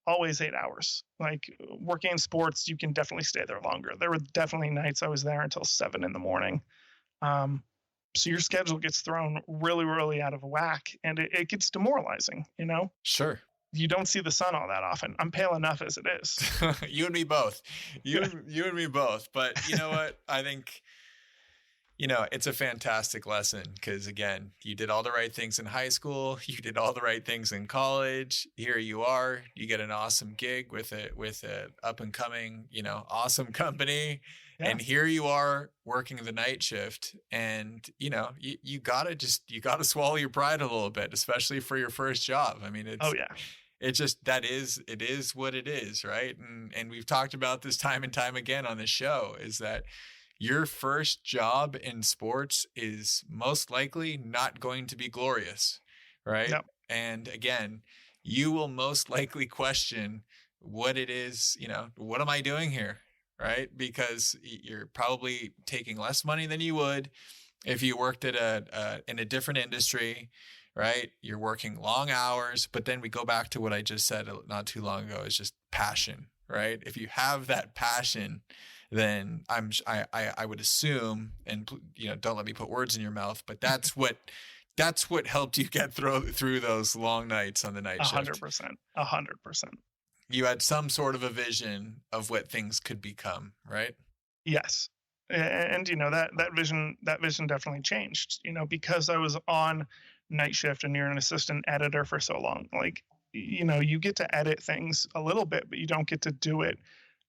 always 8 hours. Like, working in sports, you can definitely stay there longer. There were definitely nights I was there until 7 in the morning. So your schedule gets thrown really, really out of whack, and it gets demoralizing, Sure. You don't see the sun all that often. I'm pale enough as it is. You and me both. You and me both. But you know what? I think, it's a fantastic lesson because, again, you did all the right things in high school. You did all the right things in college. Here you are. You get an awesome gig with a up and coming, awesome company. Yeah. And here you are working the night shift, and you gotta swallow your pride a little bit, especially for your first job. I mean, it is what it is, right? And we've talked about this time and time again on this show, is that your first job in sports is most likely not going to be glorious, right? Yep. And again, you will most likely question what it is, what am I doing here? Right? Because you're probably taking less money than you would if you worked at in a different industry, right? You're working long hours, but then we go back to what I just said not too long ago, is just passion, right? If you have that passion, then I would assume, and don't let me put words in your mouth, but that's what That's what helped you get through those long nights on the night shift. 100%. 100%. You had some sort of a vision of what things could become, right? Yes. And that vision definitely changed, because I was on night shift and you're an assistant editor for so long. Like, you get to edit things a little bit, but you don't get to do it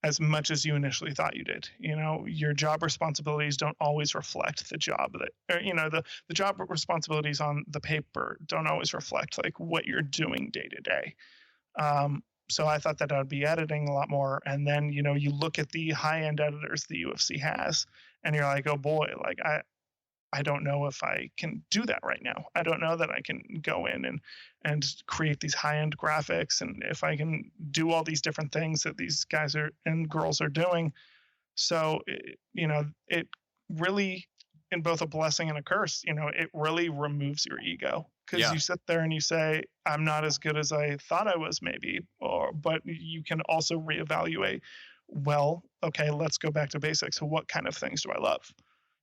as much as you initially thought you did. Your job responsibilities don't always reflect the job the job responsibilities on the paper don't always reflect like what you're doing day to day. So I thought that I'd be editing a lot more. And then, you look at the high end editors the UFC has, and you're like, oh boy, like I don't know if I can do that right now. I don't know that I can go in and create these high end graphics, and if I can do all these different things that these guys and girls are doing. So, it really, in both a blessing and a curse, it really removes your ego, because you sit there and you say, I'm not as good as I thought I was maybe, but you can also reevaluate, well, okay, let's go back to basics. So what kind of things do I love?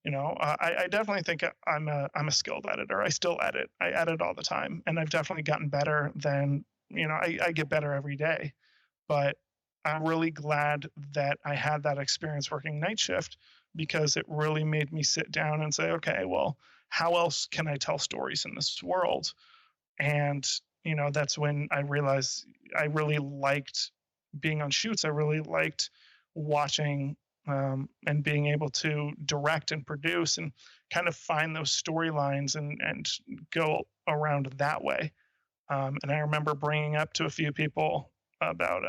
I definitely think I'm a skilled editor. I still edit. I edit all the time, and I've definitely gotten better than, I get better every day, but I'm really glad that I had that experience working night shift, because it really made me sit down and say, okay, well, how else can I tell stories in this world? And, that's when I realized I really liked being on shoots. I really liked watching and being able to direct and produce and kind of find those storylines and go around that way. And I remember bringing up to a few people about,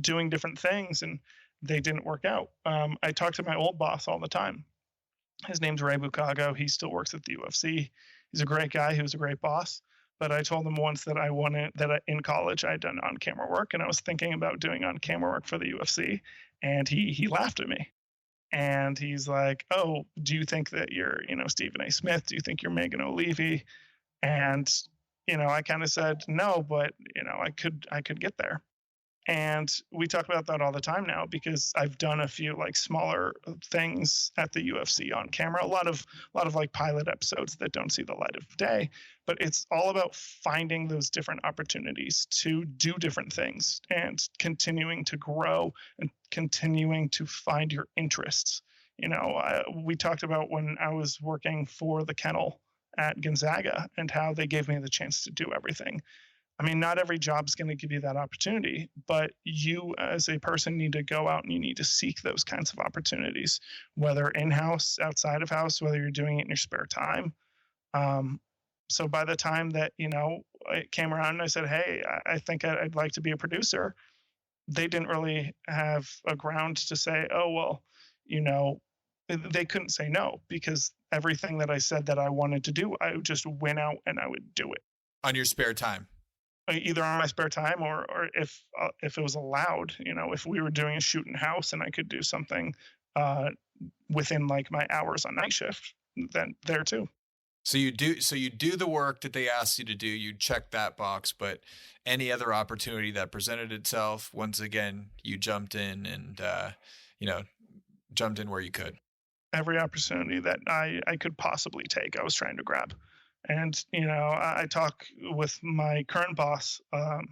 doing different things, and they didn't work out. I talk to my old boss all the time. His name's Ray Bukago. He still works at the UFC. He's a great guy. He was a great boss. But I told him once that in college I'd done on-camera work, and I was thinking about doing on-camera work for the UFC. And he laughed at me. And he's like, oh, do you think that you're, Stephen A. Smith? Do you think you're Megan O'Leary? And, I kind of said, no, but, I could get there. And we talk about that all the time now, because I've done a few like smaller things at the UFC on camera, a lot of like pilot episodes that don't see the light of day, but it's all about finding those different opportunities to do different things and continuing to grow and continuing to find your interests. We talked about when I was working for the kennel at Gonzaga and how they gave me the chance to do everything. I mean, not every job is going to give you that opportunity, but you as a person need to go out and you need to seek those kinds of opportunities, whether in-house, outside of house, whether you're doing it in your spare time. So by the time that, it came around and I said, hey, I think I'd like to be a producer, they didn't really have a ground to say, oh, well, they couldn't say no, because everything that I said that I wanted to do, I just went out and I would do it. On your spare time? Either on my spare time or if it was allowed, if we were doing a shoot in house and I could do something within like my hours on night shift, then there too. So you do the work that they asked you to do, you check that box, but any other opportunity that presented itself, once again, you jumped in and, jumped in where you could. Every opportunity that I could possibly take, I was trying to grab. And, I talk with my current boss.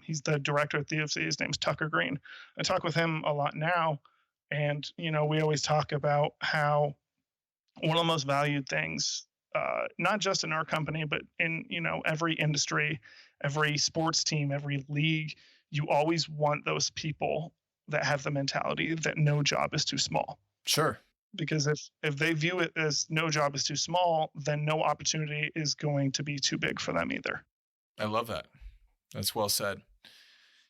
He's the director at the UFC. His name's Tucker Green. I talk with him a lot now. And, we always talk about how one of the most valued things, not just in our company, but in, every industry, every sports team, every league, you always want those people that have the mentality that no job is too small. Sure. Because if they view it as no job is too small, then no opportunity is going to be too big for them either. I love that. That's well said.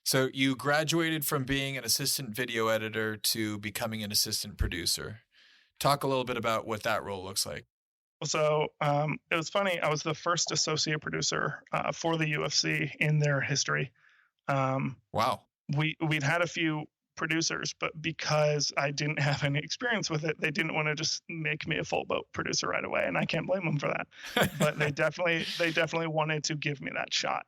So you graduated from being an assistant video editor to becoming an assistant producer. Talk a little bit about what that role looks like. So it was funny. I was the first associate producer for the UFC in their history. Wow. We'd had a few producers, but because I didn't have any experience with it, they didn't want to just make me a full boat producer right away, and I can't blame them for that. But they definitely wanted to give me that shot.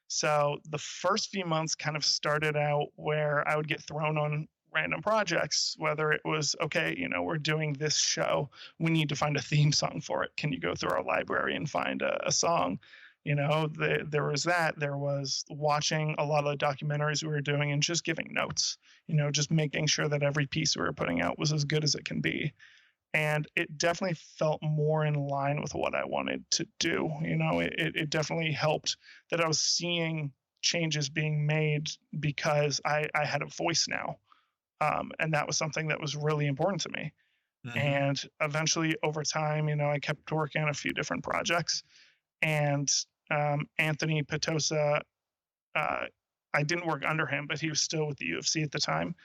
So the first few months kind of started out where I would get thrown on random projects, whether it was, okay, we're doing this show, we need to find a theme song for it. Can you go through our library and find a song? There was that. There was watching a lot of the documentaries we were doing and just giving notes, just making sure that every piece we were putting out was as good as it can be. And it definitely felt more in line with what I wanted to do. It definitely helped that I was seeing changes being made because I had a voice now. And that was something that was really important to me. Mm-hmm. And eventually over time, I kept working on a few different projects. And Anthony Petosa, I didn't work under him, but he was still with the UFC at the time.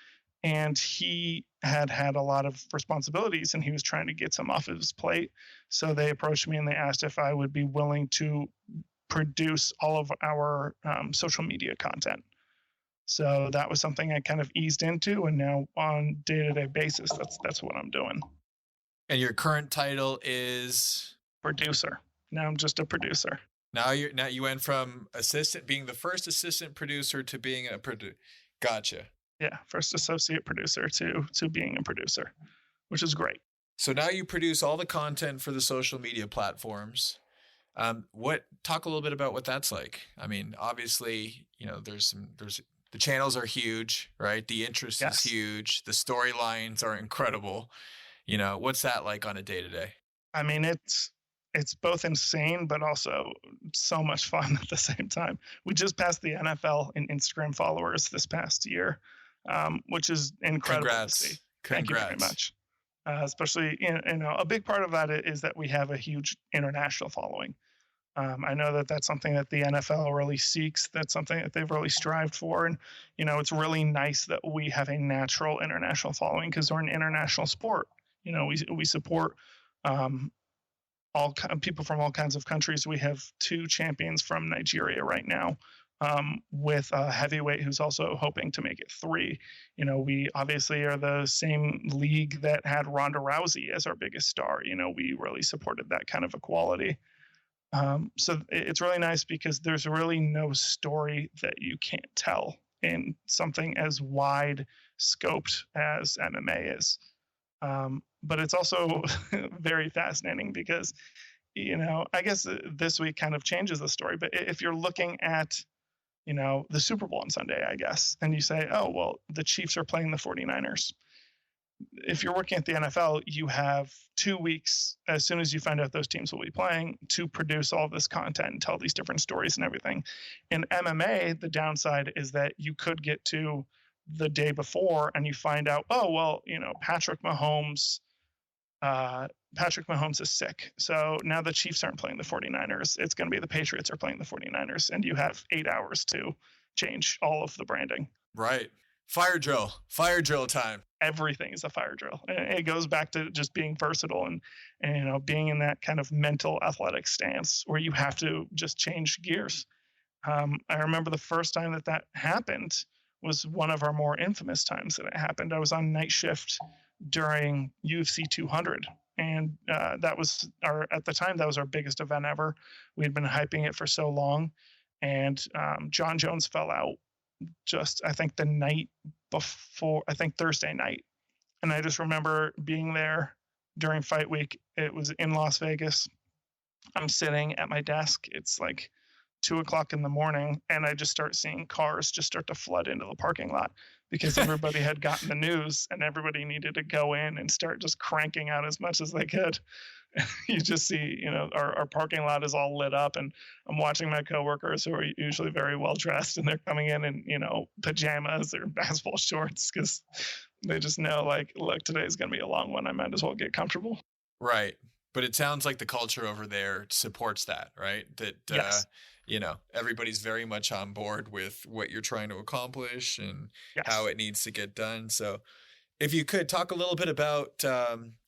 And he had a lot of responsibilities and he was trying to get some off of his plate. So they approached me and they asked if I would be willing to produce all of our social media content. So that was something I kind of eased into, and now on day-to-day basis, that's what I'm doing. And your current title is producer. Now I'm just a producer. Now you went from being the first assistant producer to being a producer. Gotcha. Yeah, first associate producer to being a producer, which is great. So now you produce all the content for the social media platforms. Talk a little bit about what that's like. I mean, obviously, the channels are huge, right? The interest is huge. The storylines are incredible. What's that like on a day-to-day? I mean, it's both insane, but also so much fun at the same time. We just passed the NFL in Instagram followers this past year, which is incredible. Congrats. To see. Thank you very much. Especially, a big part of that is that we have a huge international following. I know that that's something that the NFL really seeks. That's something that they've really strived for. And, it's really nice that we have a natural international following because we're an international sport. We support people from all kinds of countries. We have 2 champions from Nigeria right now, with a heavyweight who's also hoping to make it 3. We obviously are the same league that had Ronda Rousey as our biggest star. We really supported that kind of equality. So it's really nice because there's really no story that you can't tell in something as wide scoped as MMA is. But it's also very fascinating because, I guess this week kind of changes the story. But if you're looking at, the Super Bowl on Sunday, I guess, and you say, oh, well, the Chiefs are playing the 49ers. If you're working at the NFL, you have 2 weeks as soon as you find out those teams will be playing to produce all this content and tell these different stories and everything. In MMA, the downside is that you could get to the day before and you find out, oh, well, Patrick Mahomes is sick. So now the Chiefs aren't playing the 49ers. It's going to be the Patriots are playing the 49ers. And you have 8 hours to change all of the branding. Right. Fire drill time. Everything is a fire drill. And it goes back to just being versatile and being in that kind of mental athletic stance where you have to just change gears. I remember the first time that happened was one of our more infamous times that it happened. I was on night shift during UFC 200. And that was at the time, that was our biggest event ever. We had been hyping it for so long. And John Jones fell out just, I think, the night before, I think Thursday night. And I just remember being there during fight week. It was in Las Vegas. I'm sitting at my desk. It's like 2:00 in the morning. And I just start seeing cars just start to flood into the parking lot because everybody had gotten the news and everybody needed to go in and start just cranking out as much as they could. You just see, our parking lot is all lit up and I'm watching my coworkers who are usually very well dressed and they're coming in, pajamas or basketball shorts because they just know look, today's going to be a long one. I might as well get comfortable. Right. But it sounds like the culture over there supports that, right? That, yes. Everybody's very much on board with what you're trying to accomplish and how it needs to get done. So if you could talk a little bit about,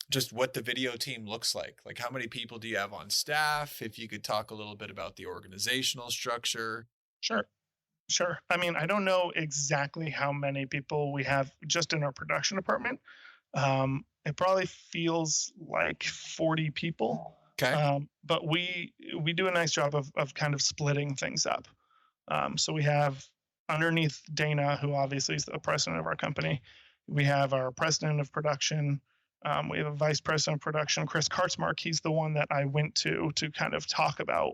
just what the video team looks like how many people do you have on staff? If you could talk a little bit about the organizational structure. Sure. I mean, I don't know exactly how many people we have just in our production department. It probably feels like 40 people. Okay. But we do a nice job of kind of splitting things up. So we have underneath Dana, who obviously is the president of our company, We have our president of production. We have a vice president of production, Chris Kartsmark. He's the one that I went to kind of talk about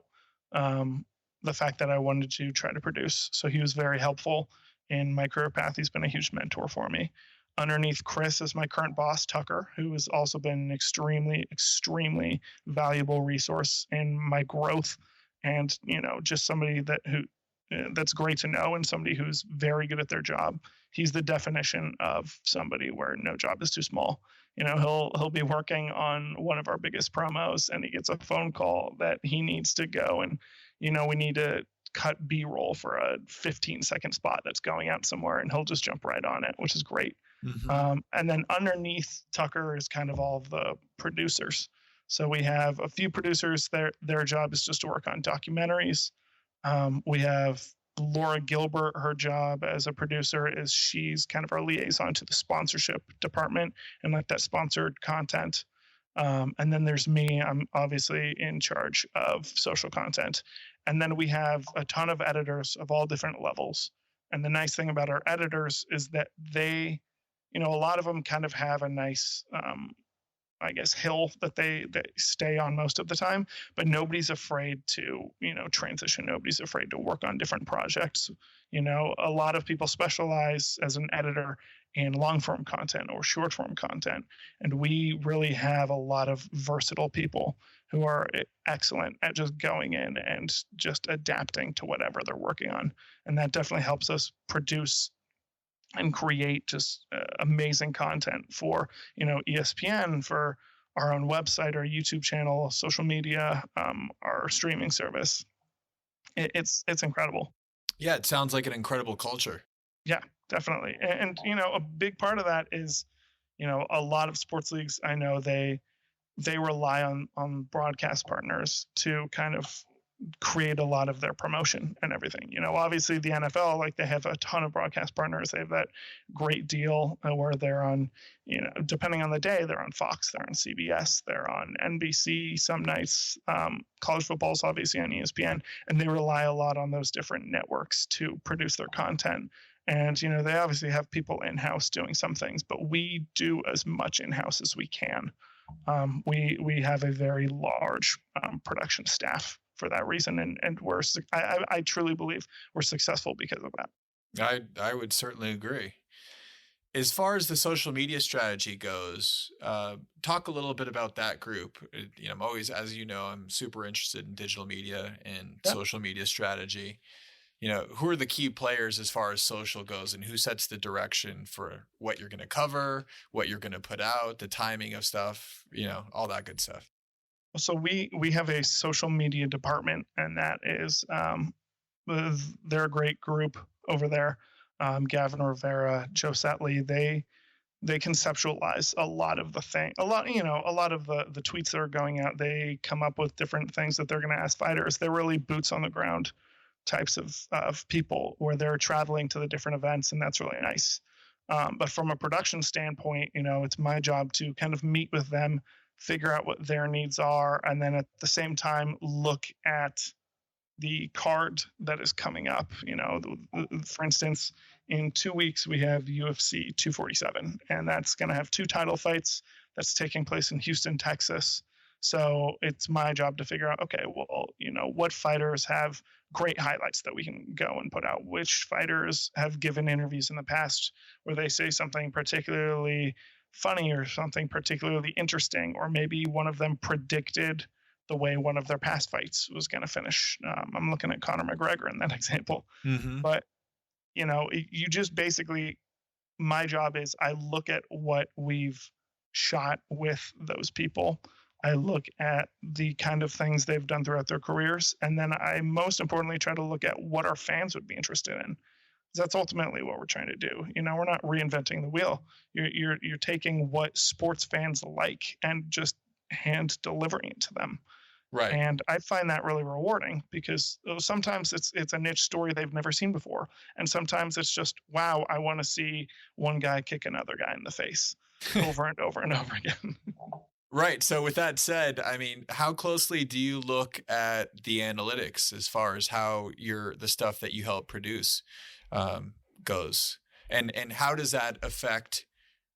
the fact that I wanted to try to produce. So he was very helpful in my career path. He's been a huge mentor for me. Underneath Chris is my current boss, Tucker, who has also been an extremely, extremely valuable resource in my growth, and just somebody that's great to know, and somebody who's very good at their job. He's the definition of somebody where no job is too small. He'll be working on one of our biggest promos, and he gets a phone call that he needs to go, and we need to cut B-roll for a 15-second spot that's going out somewhere, and he'll just jump right on it, which is great. Mm-hmm. And then underneath Tucker is kind of all of the producers. So we have a few producers. Their job is just to work on documentaries. We have Laura Gilbert. Her job as a producer is she's kind of our liaison to the sponsorship department and like that sponsored content. And then there's me. I'm obviously in charge of social content. And then we have a ton of editors of all different levels. And the nice thing about our editors is that they, a lot of them kind of have a nice, hill that they stay on most of the time, but nobody's afraid to, transition. Nobody's afraid to work on different projects. A lot of people specialize as an editor in long form content or short form content. And we really have a lot of versatile people who are excellent at just going in and just adapting to whatever they're working on. And that definitely helps us produce and create just amazing content for, ESPN, for our own website, our YouTube channel, social media, our streaming service. It's incredible. Yeah, it sounds like an incredible culture. Yeah, definitely. And a big part of that is, a lot of sports leagues, I know they rely on broadcast partners to kind of create a lot of their promotion and everything. Obviously the NFL, like they have a ton of broadcast partners. They have that great deal where they're on, depending on the day, they're on Fox, they're on CBS, they're on NBC some nights. College football is obviously on ESPN, and they rely a lot on those different networks to produce their content. And, they obviously have people in-house doing some things, but we do as much in-house as we can. We have a very large production staff for that reason, and I truly believe we're successful because of that. I would certainly agree. As far as the social media strategy goes, talk a little bit about that group. I'm always, as you know, I'm super interested in digital media and social media strategy. Who are the key players as far as social goes, and who sets the direction for what you're going to cover, what you're going to put out, the timing of stuff, all that good stuff. So we have a social media department, and that is they're a great group over there. Gavin Rivera, Joe Setley, they conceptualize a lot of the tweets that are going out. They come up with different things that they're going to ask fighters. They're really boots on the ground types of people where they're traveling to the different events, and that's really nice. But from a production standpoint, it's my job to kind of meet with them, figure out what their needs are, and then at the same time look at the card that is coming up. For instance, in 2 weeks we have UFC 247, and that's going to have 2 title fights. That's taking place in Houston, Texas. So it's my job to figure out, okay, well, what fighters have great highlights that we can go and put out? Which fighters have given interviews in the past where they say something particularly funny or something particularly interesting, or maybe one of them predicted the way one of their past fights was going to finish. I'm looking at Conor McGregor in that example. Mm-hmm. But, you just basically, my job is I look at what we've shot with those people. I look at the kind of things they've done throughout their careers. And then I most importantly try to look at what our fans would be interested in. That's ultimately what we're trying to do. We're not reinventing the wheel. You're taking what sports fans like and just hand delivering it to them. Right. And I find that really rewarding because sometimes it's a niche story they've never seen before. And sometimes it's just, wow, I want to see one guy kick another guy in the face over and over and over again. Right. So with that said, I mean, how closely do you look at the analytics as far as how the stuff that you help produce goes? And how does that affect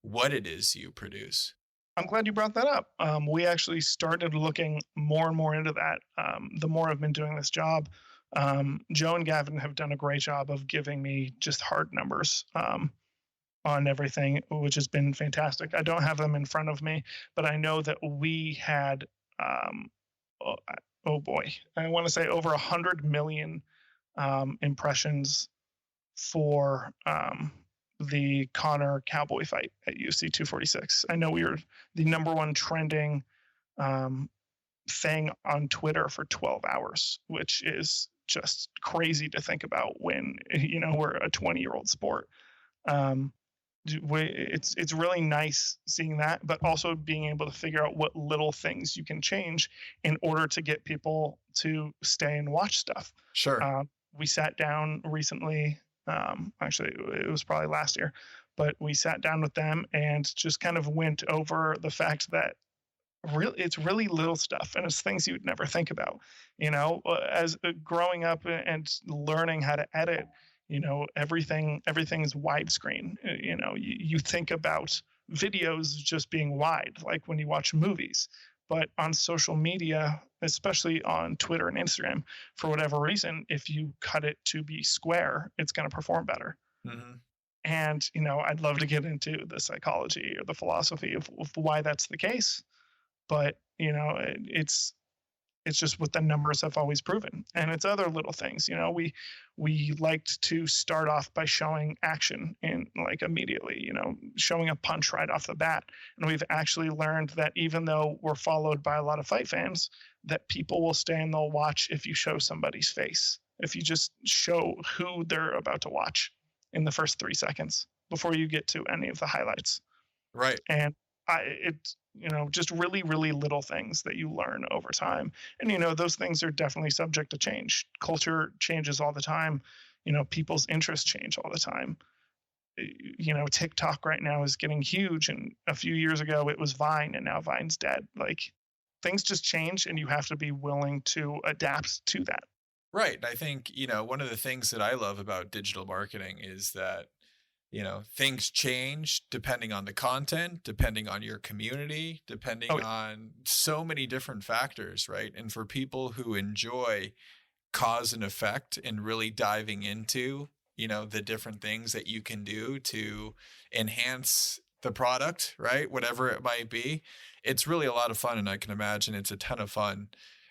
what it is you produce? I'm glad you brought that up. We actually started looking more and more into that. The more I've been doing this job, Joe and Gavin have done a great job of giving me just hard numbers on everything, which has been fantastic. I don't have them in front of me, but I know that we had, oh boy, I want to say over 100 million impressions for the Connor Cowboy fight at UFC 246. I know we were the number one trending thing on Twitter for 12 hours, which is just crazy to think about when, we're a 20-year-old sport. It's really nice seeing that, but also being able to figure out what little things you can change in order to get people to stay and watch stuff. Sure. We sat down recently. Actually, it was probably last year, but we sat down with them and just kind of went over the fact that it's really little stuff, and it's things you would never think about. As growing up and learning how to edit, everything's widescreen. You think about videos just being wide, like when you watch movies. But on social media, especially on Twitter and Instagram, for whatever reason, if you cut it to be square, it's going to perform better. Mm-hmm. And, I'd love to get into the psychology or the philosophy of why that's the case. But, it's just what the numbers have always proven. And it's other little things. We liked to start off by showing action immediately, showing a punch right off the bat. And we've actually learned that even though we're followed by a lot of fight fans, that people will stay and they'll watch if you show somebody's face, if you just show who they're about to watch in the first 3 seconds before you get to any of the highlights. Right. And it's just really, really little things that you learn over time. And, those things are definitely subject to change. Culture changes all the time. People's interests change all the time. TikTok right now is getting huge. And a few years ago it was Vine, and now Vine's dead. Things just change, and you have to be willing to adapt to that. Right. I think, one of the things that I love about digital marketing is that, things change depending on the content, depending on your community, depending on so many different factors, right? And for people who enjoy cause and effect and really diving into, the different things that you can do to enhance the product, right? Whatever it might be, it's really a lot of fun. And I can imagine it's a ton of fun,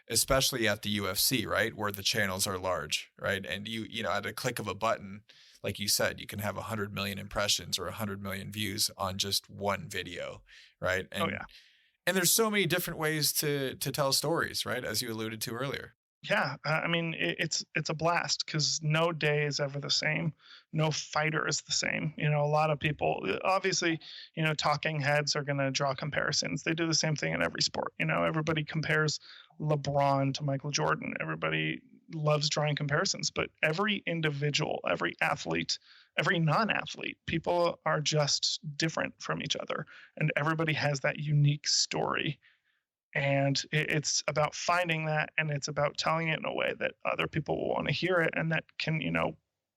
especially at the UFC, right? Where the channels are large, right? And you at a click of a button, like you said, you can have 100 million impressions or 100 million views on just one video, right? And, and there's so many different ways to tell stories, right? As you alluded to earlier. Yeah, I mean, it's a blast because no day is ever the same. No fighter is the same. A lot of people, obviously, talking heads are going to draw comparisons. They do the same thing in every sport. Everybody compares LeBron to Michael Jordan. Everybody loves drawing comparisons, but every individual, every athlete, every non-athlete, people are just different from each other, and everybody has that unique story. And it's about finding that, and it's about telling it in a way that other people will want to hear it, and that can,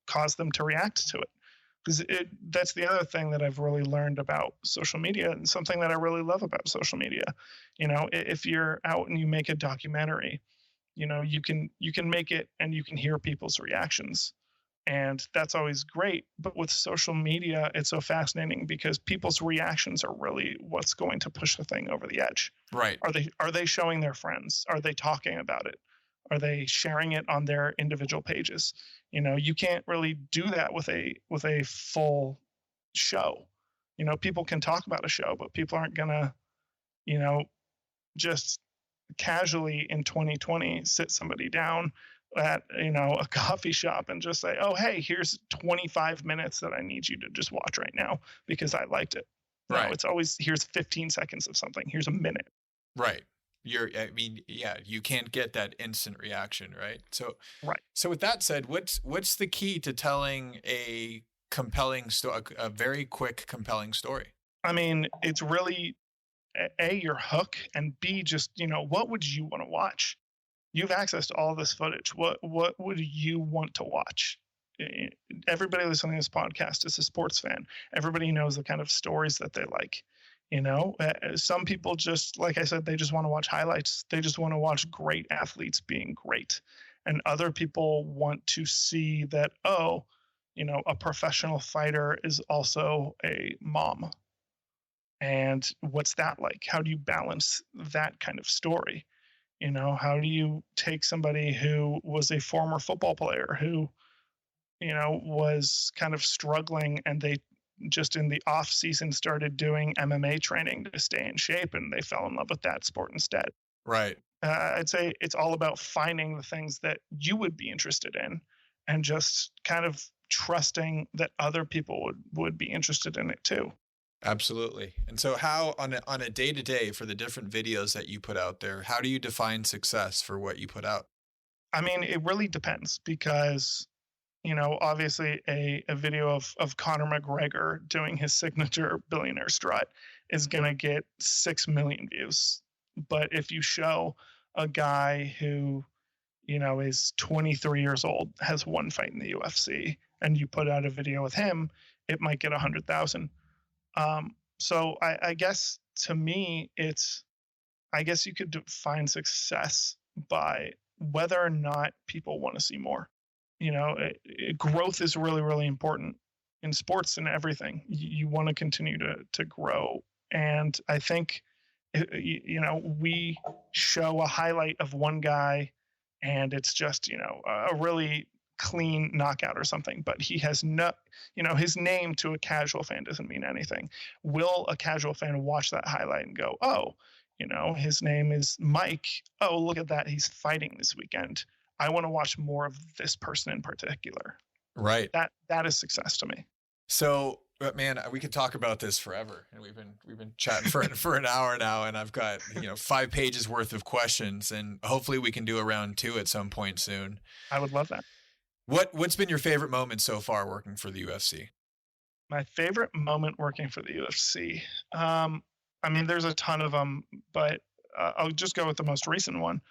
cause them to react to it. Because that's the other thing that I've really learned about social media, and something that I really love about social media. If you're out and you make a documentary, you can make it and you can hear people's reactions, and that's always great. But with social media, it's so fascinating because people's reactions are really what's going to push the thing over the edge. Right. Are they showing their friends? Are they talking about it? Are they sharing it on their individual pages? You can't really do that with a full show. People can talk about a show, but people aren't gonna, just casually in 2020 sit somebody down at a coffee shop and just say, oh, hey, here's 25 minutes that I need you to just watch right now because I liked it. Right. No, it's always, here's 15 seconds of something, here's a minute. Right. You can't get that instant reaction, right? So right. So with that said, what's the key to telling a compelling story, a very quick compelling story? I mean, it's really A, your hook, and B, just, what would you want to watch? You have access to all this footage. What would you want to watch? everybody listening to this podcast is a sports fan. Everybody knows the kind of stories that they like. Some people just, like I said, they just want to watch highlights. They just want to watch great athletes being great. And other people want to see that, a professional fighter is also a mom. And what's that like? How do you balance that kind of story? How do you take somebody who was a former football player who, was kind of struggling, and they just in the off season started doing MMA training to stay in shape, and they fell in love with that sport instead. Right. I'd say it's all about finding the things that you would be interested in and just kind of trusting that other people would be interested in it too. Absolutely. And so how on a day-to-day for the different videos that you put out there, how do you define success for what you put out? I mean, it really depends because, obviously a video of Conor McGregor doing his signature billionaire strut is going to get 6 million views. But if you show a guy who, is 23 years old, has one fight in the UFC, and you put out a video with him, it might get 100,000. So I guess to me, I guess you could define success by whether or not people want to see more. Growth is really, really important in sports and everything. You want to continue to grow. And I think, we show a highlight of one guy and it's just, a really clean knockout or something, but he has no, his name to a casual fan doesn't mean anything. Will a casual fan watch that highlight and go, oh, his name is Mike. Oh, look at that. He's fighting this weekend. I want to watch more of this person in particular. Right. That is success to me. So, but man, we could talk about this forever, and we've been chatting for an hour now, and I've got 5 pages worth of questions, and hopefully we can do a round 2 at some point soon. I would love that. What's been your favorite moment so far working for the UFC? My favorite moment working for the UFC. I mean, there's a ton of them, but I'll just go with the most recent one.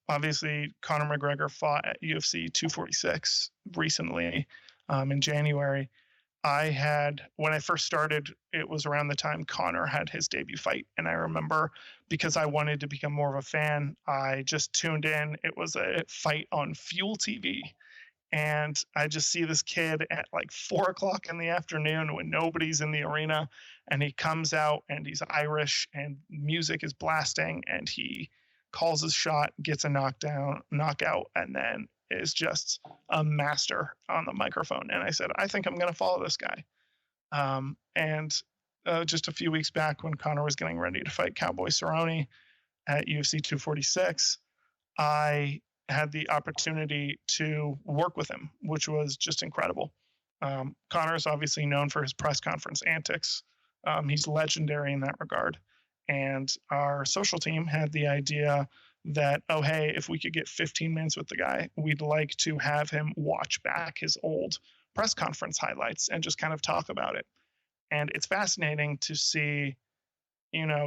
Obviously, Conor McGregor fought at UFC 246 recently in January. When I first started, it was around the time Conor had his debut fight. And I remember, because I wanted to become more of a fan, I just tuned in. It was a fight on Fuel TV. And I just see this kid at like 4:00 in the afternoon when nobody's in the arena. And he comes out and he's Irish and music is blasting and he calls his shot, gets a knockout, and then is just a master on the microphone. And I said, I think I'm going to follow this guy. Just a few weeks back when Conor was getting ready to fight Cowboy Cerrone at UFC 246, I had the opportunity to work with him, which was just incredible. Conor is obviously known for his press conference antics. He's legendary in that regard. And our social team had the idea that, oh, hey, if we could get 15 minutes with the guy, we'd like to have him watch back his old press conference highlights and just kind of talk about it. And it's fascinating to see,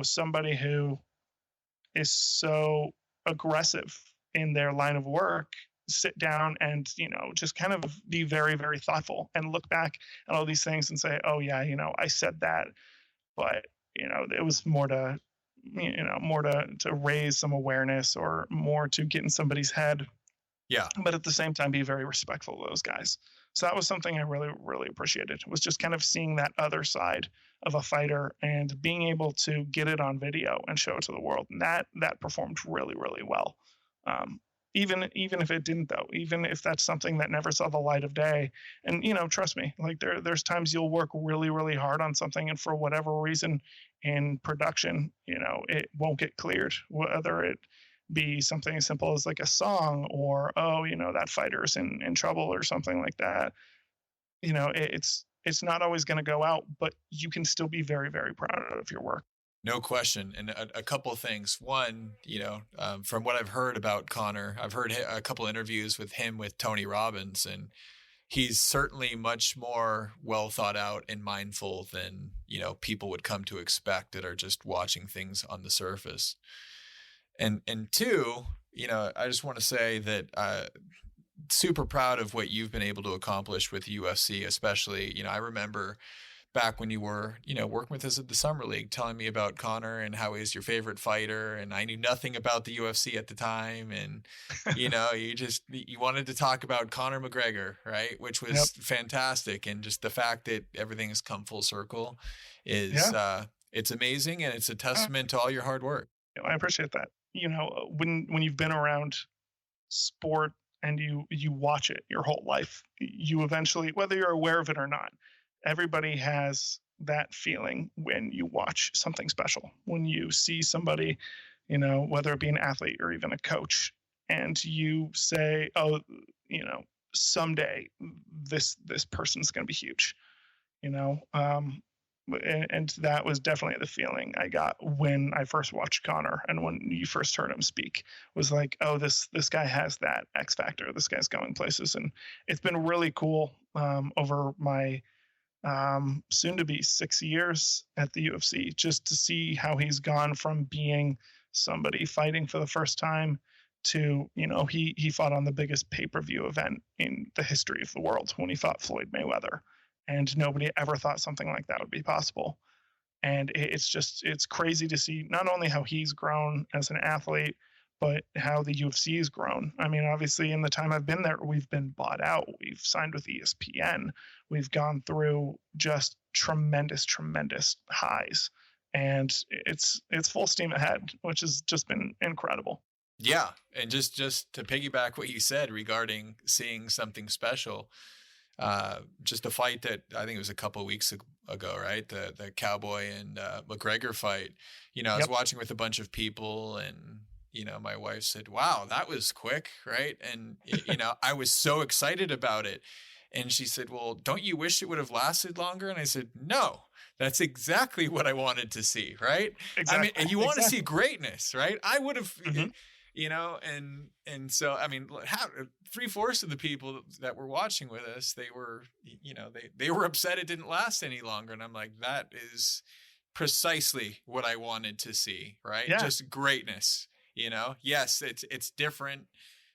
somebody who is so aggressive in their line of work sit down and, just kind of be very, very thoughtful and look back at all these things and say, oh, yeah, I said that, but, it was more to raise some awareness or more to get in somebody's head. Yeah. But at the same time, be very respectful of those guys. So that was something I really, really appreciated, was just kind of seeing that other side of a fighter and being able to get it on video and show it to the world. And that performed really, really well. Even if it didn't, though, even if that's something that never saw the light of day. And, trust me, like there's times you'll work really, really hard on something, and for whatever reason in production, it won't get cleared, whether it be something as simple as like a song or, that fighter's in trouble or something like that. It's not always going to go out, but you can still be very, very proud of your work. No question. And a couple of things. One, from what I've heard about Conor, I've heard a couple of interviews with him with Tony Robbins, and he's certainly much more well thought out and mindful than, people would come to expect that are just watching things on the surface. And two, I just want to say that super proud of what you've been able to accomplish with UFC, especially, I remember back when you were, working with us at the Summer League, telling me about Connor and how he's your favorite fighter. And I knew nothing about the UFC at the time. And, you wanted to talk about Conor McGregor, right? Which was fantastic. And just the fact that everything has come full circle is, it's amazing. And it's a testament to all your hard work. I appreciate that. When you've been around sport and you watch it your whole life, you eventually, whether you're aware of it or not, everybody has that feeling when you watch something special, when you see somebody, whether it be an athlete or even a coach, and you say, oh, someday this person's going to be huge, and that was definitely the feeling I got when I first watched Connor, and when you first heard him speak, was like, oh, this guy has that X factor. This guy's going places. And it's been really cool over my soon to be 6 years at the UFC, just to see how he's gone from being somebody fighting for the first time to, he fought on the biggest pay-per-view event in the history of the world when he fought Floyd Mayweather. And nobody ever thought something like that would be possible. And it's crazy to see not only how he's grown as an athlete, but how the UFC has grown. I mean, obviously, in the time I've been there, we've been bought out. We've signed with ESPN. We've gone through just tremendous highs. And it's full steam ahead, which has just been incredible. Yeah. And just to piggyback what you said regarding seeing something special, just a fight that I think it was a couple of weeks ago, right? The Cowboy and McGregor fight. I was watching with a bunch of people, and my wife said, wow, that was quick, right? And I was so excited about it. And she said, well, don't you wish it would have lasted longer? And I said, no, that's exactly what I wanted to see, right? Exactly. I mean, and you want to see greatness, right? I would have, and so, I mean, 3/4 of the people that were watching with us, they were, they were upset it didn't last any longer. And I'm like, that is precisely what I wanted to see, right? Yeah. Just greatness, yes, it's different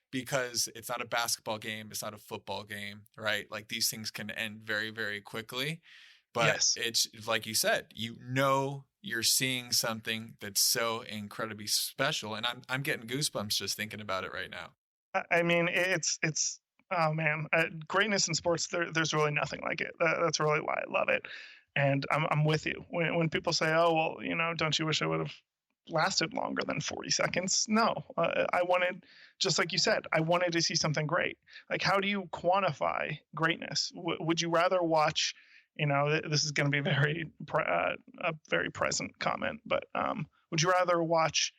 because it's not a basketball game. It's not a football game, right? Like these things can end very, very quickly, but it's like you said, you're seeing something that's so incredibly special. And I'm getting goosebumps just thinking about it right now. I mean, it's oh man, greatness in sports. There's really nothing like it. That's really why I love it. And I'm with you when people say, oh, well, don't you wish I would have lasted longer than 40 seconds? No, I wanted, just like you said, I wanted to see something great. Like, how do you quantify greatness? Would you rather watch, this is going to be a very present comment, but would you rather watch,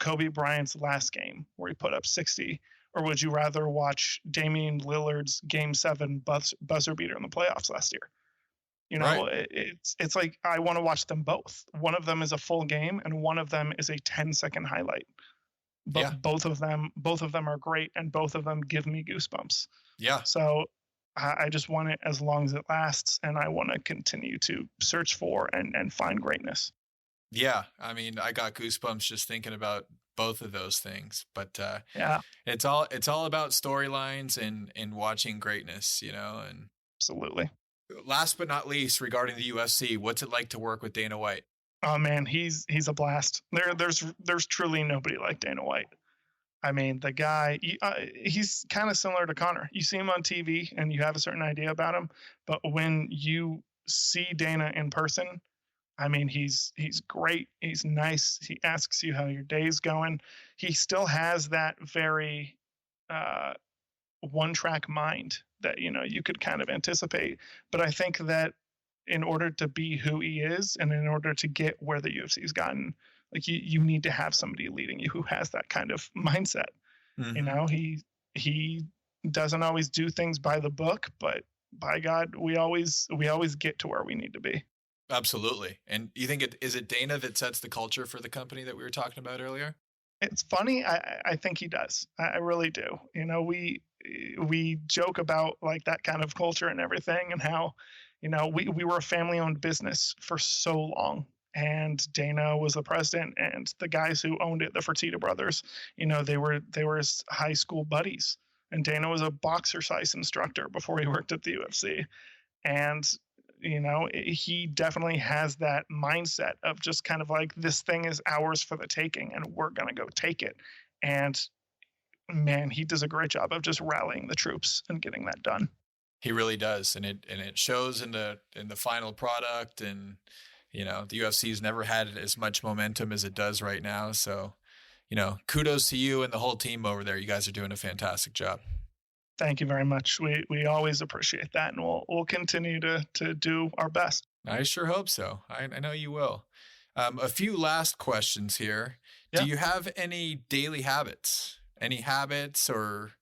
Kobe Bryant's last game where he put up 60, or would you rather watch Damian Lillard's Game 7 buzzer beater in the playoffs last year? Right. It's like, I want to watch them both. One of them is a full game, and one of them is a 10-second highlight. But both of them are great, and both of them give me goosebumps. Yeah. So I just want it as long as it lasts, and I want to continue to search for and find greatness. Yeah, I mean, I got goosebumps just thinking about both of those things. But it's all about storylines and watching greatness, and absolutely. Last but not least, regarding the UFC, what's it like to work with Dana White? Oh man, he's a blast. There's truly nobody like Dana White. I mean, the guy, he's kind of similar to Connor. You see him on TV and you have a certain idea about him, but when you see Dana in person, I mean, he's great. He's nice. He asks you how your day's going. He still has that very one-track mind that, you could kind of anticipate. But I think that in order to be who he is, and in order to get where the UFC's gotten, like you need to have somebody leading you who has that kind of mindset. Mm-hmm. He doesn't always do things by the book, but by God, we always get to where we need to be. Absolutely. And you think is it Dana that sets the culture for the company that we were talking about earlier? It's funny. I think he does. I really do. We joke about like that kind of culture and everything, and how, we were a family-owned business for so long, and Dana was the president, and the guys who owned it, the Fertitta brothers, they were his high school buddies. And Dana was a boxercise instructor before he worked at the UFC. And, you know, he definitely has that mindset of just kind of like, this thing is ours for the taking and we're going to go take it. And man, he does a great job of just rallying the troops and getting that done. He really does. And it shows in the final product. And, you know, the UFC's never had as much momentum as it does right now. So, you know, kudos to you and the whole team over there. You guys are doing a fantastic job. Thank you very much. We always appreciate that, and we'll continue to do our best. I sure hope so. I know you will. A few last questions here. Yeah. Do you have any daily habits? Any habits or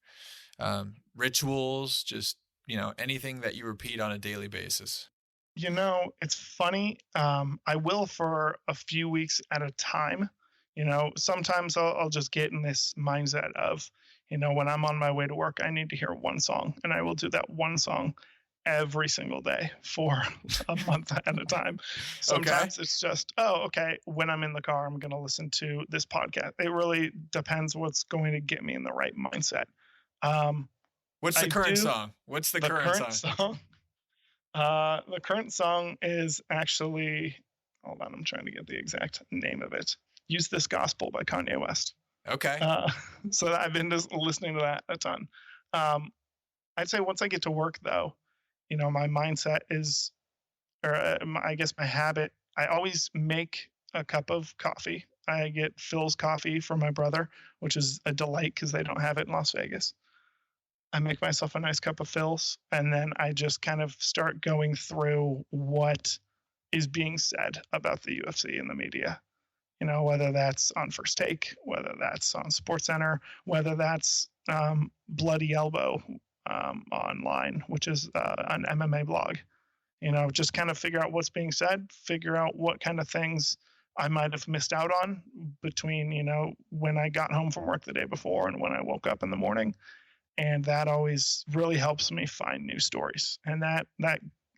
rituals? Just, you know, anything that you repeat on a daily basis? You know, it's funny. I will for a few weeks at a time. You know, sometimes I'll just get in this mindset of, you know, when I'm on my way to work, I need to hear one song, and I will do that one song every single day for a month at a time. Sometimes it's just, when I'm in the car, I'm going to listen to this podcast. It really depends what's going to get me in the right mindset. What's the current song? What's the current song? The current song is actually, hold on, I'm trying to get the exact name of it. Use This Gospel by Kanye West. Okay. So I've been just listening to that a ton. I'd say once I get to work, though, you know, my mindset is, I guess my habit, I always make a cup of coffee. I get Phil's coffee from my brother, which is a delight because they don't have it in Las Vegas. I make myself a nice cup of Phil's, and then I just kind of start going through what is being said about the UFC in the media. You know, whether that's on First Take, whether that's on SportsCenter, whether that's Bloody Elbow online, which is an MMA blog. You know, just kind of figure out what's being said, figure out what kind of things I might have missed out on between, you know, when I got home from work the day before and when I woke up in the morning. And that always really helps me find new stories. And that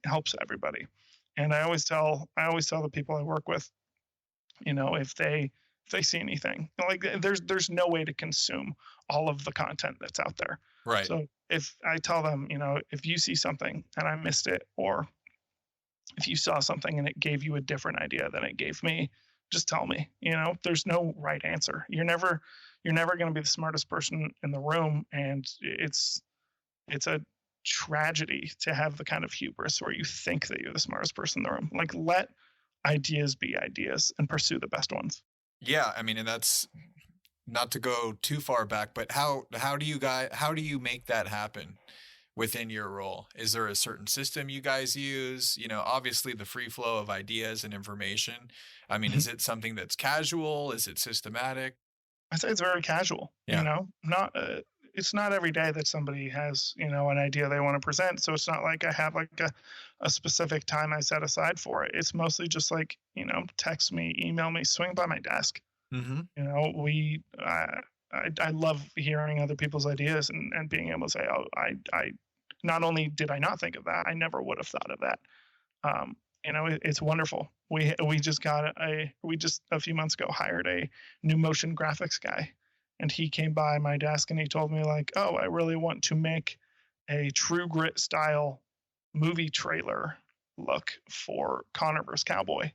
helps everybody. And I always tell the people I work with, you know, if they see anything, like there's no way to consume all of the content that's out there. Right. So if I tell them, you know, if you see something and I missed it, or if you saw something and it gave you a different idea than it gave me, just tell me. You know, there's no right answer. You're never going to be the smartest person in the room, and it's a tragedy to have the kind of hubris where you think that you're the smartest person in the room. Like, let ideas be ideas and pursue the best ones. Yeah, I mean, and that's not to go too far back, but how do you make that happen within your role? Is there a certain system you guys use? You know, obviously the free flow of ideas and information. I mean, is it something that's casual? Is it systematic? I say it's very casual. Yeah. You know, it's not every day that somebody has, you know, an idea they want to present. So it's not like I have like a specific time I set aside for it. It's mostly just like, you know, text me, email me, swing by my desk. Mm-hmm. You know, I love hearing other people's ideas and being able to say, oh, I not only did I not think of that, I never would have thought of that. You know, it's wonderful. We just a few months ago hired a new motion graphics guy. And he came by my desk and he told me, like, oh, I really want to make a True Grit style movie trailer look for Connor vs. Cowboy.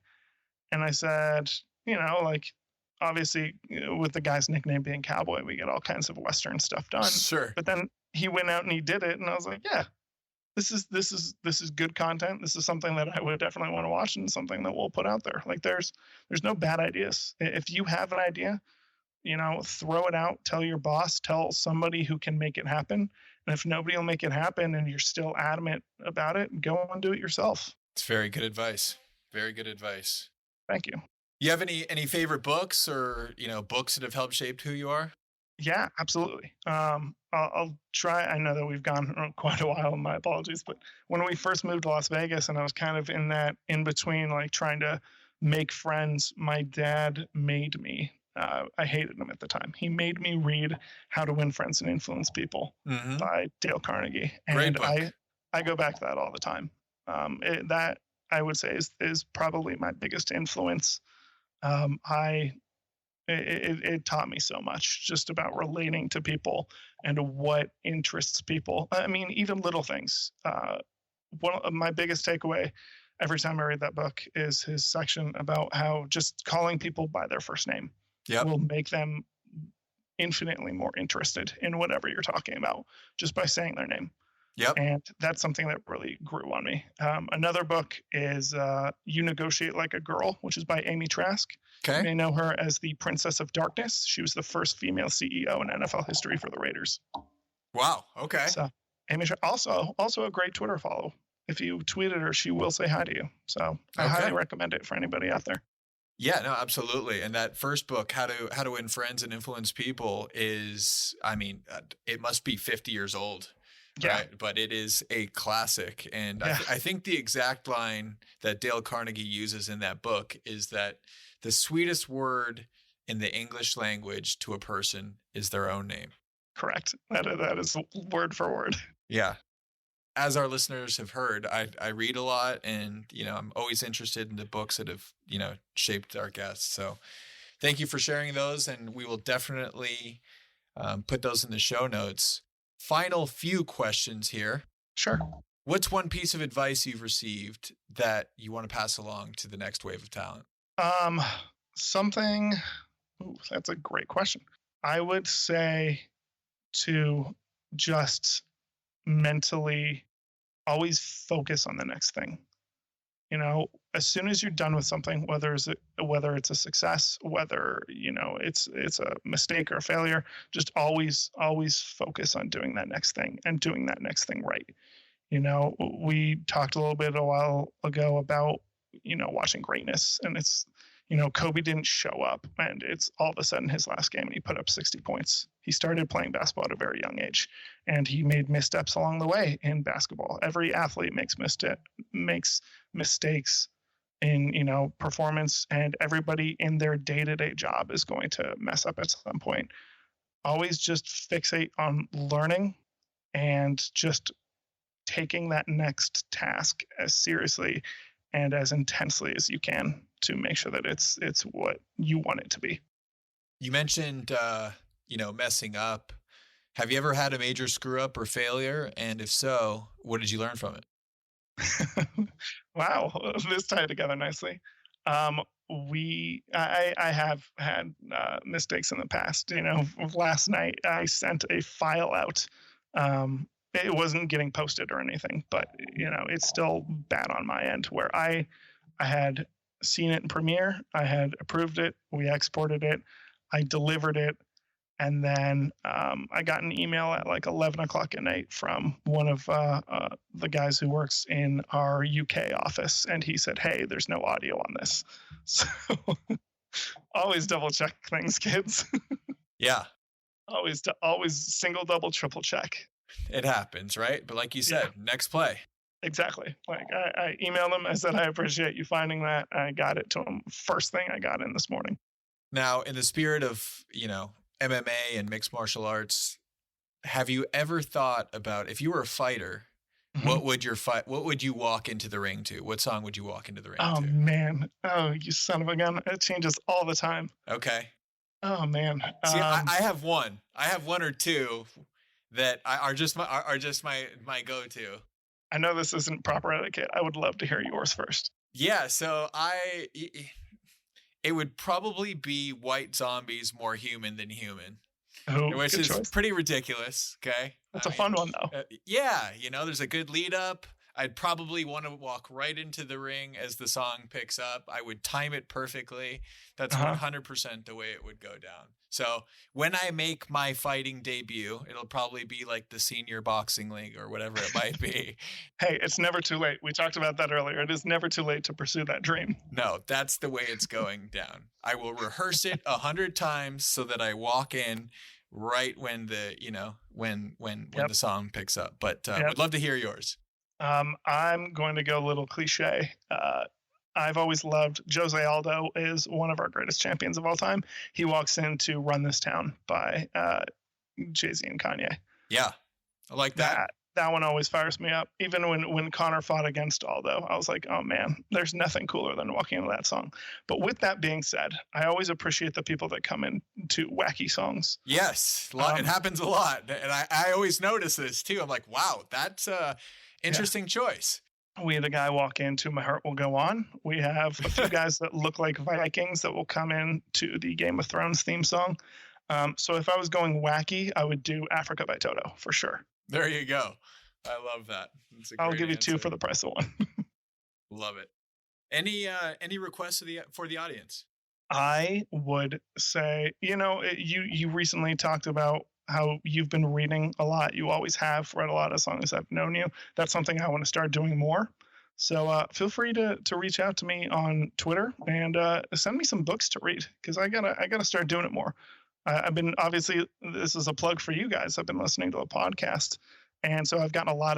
And I said, you know, like, obviously, with the guy's nickname being Cowboy, we get all kinds of Western stuff done. Sure. But then he went out and he did it. And I was like, yeah, this is good content. This is something that I would definitely want to watch and something that we'll put out there. Like, there's no bad ideas. If you have an idea, you know, throw it out, tell your boss, tell somebody who can make it happen. And if nobody will make it happen and you're still adamant about it, go and do it yourself. It's very good advice. Very good advice. Thank you. You have any favorite books or, you know, books that have helped shape who you are? Yeah, absolutely. I'll try. I know that we've gone quite a while, my apologies, but when we first moved to Las Vegas and I was kind of in that in between, like trying to make friends, my dad made me. I hated him at the time. He made me read How to Win Friends and Influence People by Dale Carnegie. And I go back to that all the time. That I would say is probably my biggest influence. It taught me so much just about relating to people and what interests people. I mean, even little things. One of my biggest takeaway every time I read that book is his section about how just calling people by their first name will make them infinitely more interested in whatever you're talking about just by saying their name. And that's something that really grew on me. Another book is You Negotiate Like a Girl, which is by Amy Trask. You may know her as the Princess of Darkness. She was the first female CEO in NFL history for the Raiders. Wow. Okay. So Amy also a great Twitter follow. If you tweeted her, she will say hi to you. So I highly recommend it for anybody out there. Yeah, no, absolutely. And that first book, How to Win Friends and Influence People, is, I mean, it must be 50 years old. Right. But it is a classic. And I think the exact line that Dale Carnegie uses in that book is that the sweetest word in the English language to a person is their own name. Correct. That is word for word. Yeah. As our listeners have heard, I read a lot, and, I'm always interested in the books that have, shaped our guests. So thank you for sharing those. And we will definitely put those in the show notes. Final few questions here. Sure. What's one piece of advice you've received that you want to pass along to the next wave of talent? That's a great question. I would say to just mentally always focus on the next thing. As soon as you're done with something, whether it's a success, whether it's a mistake or a failure, just always focus on doing that next thing and doing that next thing right. We talked a little bit a while ago about watching greatness, and it's Kobe didn't show up, and it's all of a sudden his last game and he put up 60 points. He started playing basketball at a very young age, and he made missteps along the way in basketball. Every athlete makes mistakes in performance, and everybody in their day-to-day job is going to mess up at some point. Always just fixate on learning and just taking that next task as seriously and as intensely as you can to make sure that it's what you want it to be. You mentioned messing up. Have you ever had a major screw up or failure? And if so, what did you learn from it? Wow, this tied together nicely. I have had mistakes in the past. Last night I sent a file out. It wasn't getting posted or anything, but it's still bad on my end, where I had seen it in Premiere, I had approved it, we exported it, I delivered it, and then I got an email at like 11 o'clock at night from one of the guys who works in our UK office, and he said, "Hey, there's no audio on this." So always double check things, kids. Yeah. Always single, double, triple check. It happens, right? But like you said, next play. Exactly. Like I emailed him. I said, "I appreciate you finding that." I got it to him first thing I got in this morning. Now, in the spirit of, MMA and mixed martial arts, have you ever thought about, if you were a fighter, what would you walk into the ring to? What song would you walk into the ring to? Oh man. Oh, you son of a gun. It changes all the time. Okay. Oh man. See, I have one. I have one or two that are just my go-to. I know this isn't proper etiquette. I would love to hear yours first. Yeah, so it would probably be White Zombie's More Human Than Human, which is choice. Pretty ridiculous, okay? That's a fun one, though. Yeah, there's a good lead up. I'd probably want to walk right into the ring as the song picks up. I would time it perfectly. That's 100% the way it would go down. So when I make my fighting debut, it'll probably be like the senior boxing league or whatever it might be. Hey, it's never too late. We talked about that earlier. It is never too late to pursue that dream. No, that's the way it's going down. I will rehearse it 100 times so that I walk in right when the, when the song picks up. But would love to hear yours. I'm going to go a little cliche. I've always loved Jose Aldo is one of our greatest champions of all time. He walks in to Run This Town by Jay-Z and Kanye. Yeah, I like that. That one always fires me up. Even when Connor fought against Aldo, I was like, oh man, there's nothing cooler than walking into that song. But with that being said, I always appreciate the people that come in to wacky songs. Yes, it happens a lot. And I always notice this too. I'm like, wow, that's a interesting choice. We had a guy walk into My Heart Will Go On. We have a few guys that look like Vikings that will come in to the Game of Thrones theme song. So if I was going wacky, I would do Africa by Toto for sure. There you go. I love that. I'll give you two for the price of one. Love it. Any requests for the audience? I would say, you recently talked about how you've been reading a lot. You always have read a lot as long as I've known you. That's something I want to start doing more. So feel free to reach out to me on Twitter and send me some books to read, because I gotta start doing it more. I've been, obviously, this is a plug for you guys. I've been listening to a podcast, and so I've gotten a lot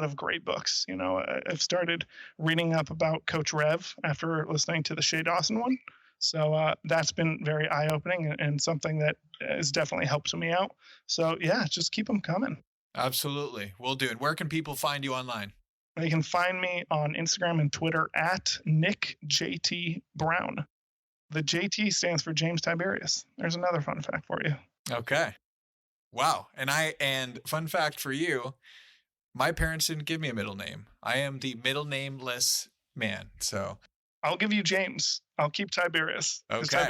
of great books. I've started reading up about Coach Rev after listening to the Shea Dawson one. So that's been very eye-opening and something that has definitely helped me out. So yeah, just keep them coming. Absolutely. Will do. And where can people find you online? They can find me on Instagram and Twitter at Nick JT Brown. The JT stands for James Tiberius. There's another fun fact for you. Okay. Wow. And fun fact for you, my parents didn't give me a middle name. I am the middle nameless man. So I'll give you James. I'll keep Tiberius. Okay.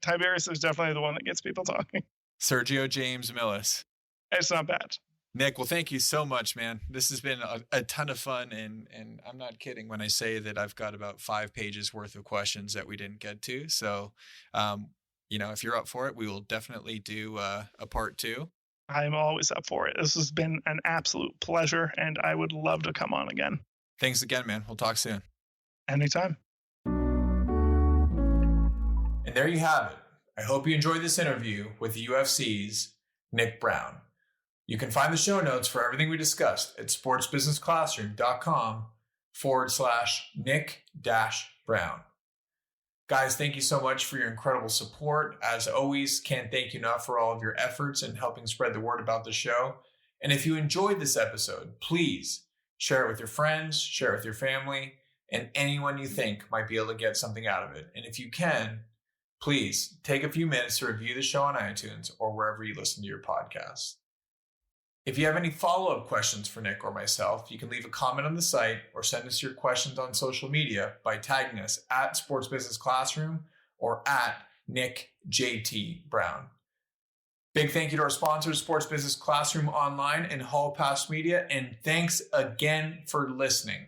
Tiberius is definitely the one that gets people talking. Sergio James Millis. It's not bad. Nick, well, thank you so much, man. This has been a ton of fun, and I'm not kidding when I say that I've got about 5 pages worth of questions that we didn't get to. So, if you're up for it, we will definitely do a part 2. I'm always up for it. This has been an absolute pleasure, and I would love to come on again. Thanks again, man. We'll talk soon. Anytime. And there you have it. I hope you enjoyed this interview with the UFC's Nick Brown. You can find the show notes for everything we discussed at sportsbusinessclassroom.com/Nick-Brown. Guys, thank you so much for your incredible support. As always, can't thank you enough for all of your efforts in helping spread the word about the show. And if you enjoyed this episode, please share it with your friends, share it with your family, and anyone you think might be able to get something out of it. And if you can, please take a few minutes to review the show on iTunes or wherever you listen to your podcasts. If you have any follow-up questions for Nick or myself, you can leave a comment on the site or send us your questions on social media by tagging us at Sports Business Classroom or at Nick JT Brown. Big thank you to our sponsors, Sports Business Classroom Online and Hall Pass Media, and thanks again for listening.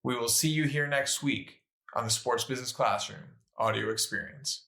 We will see you here next week on the Sports Business Classroom audio experience.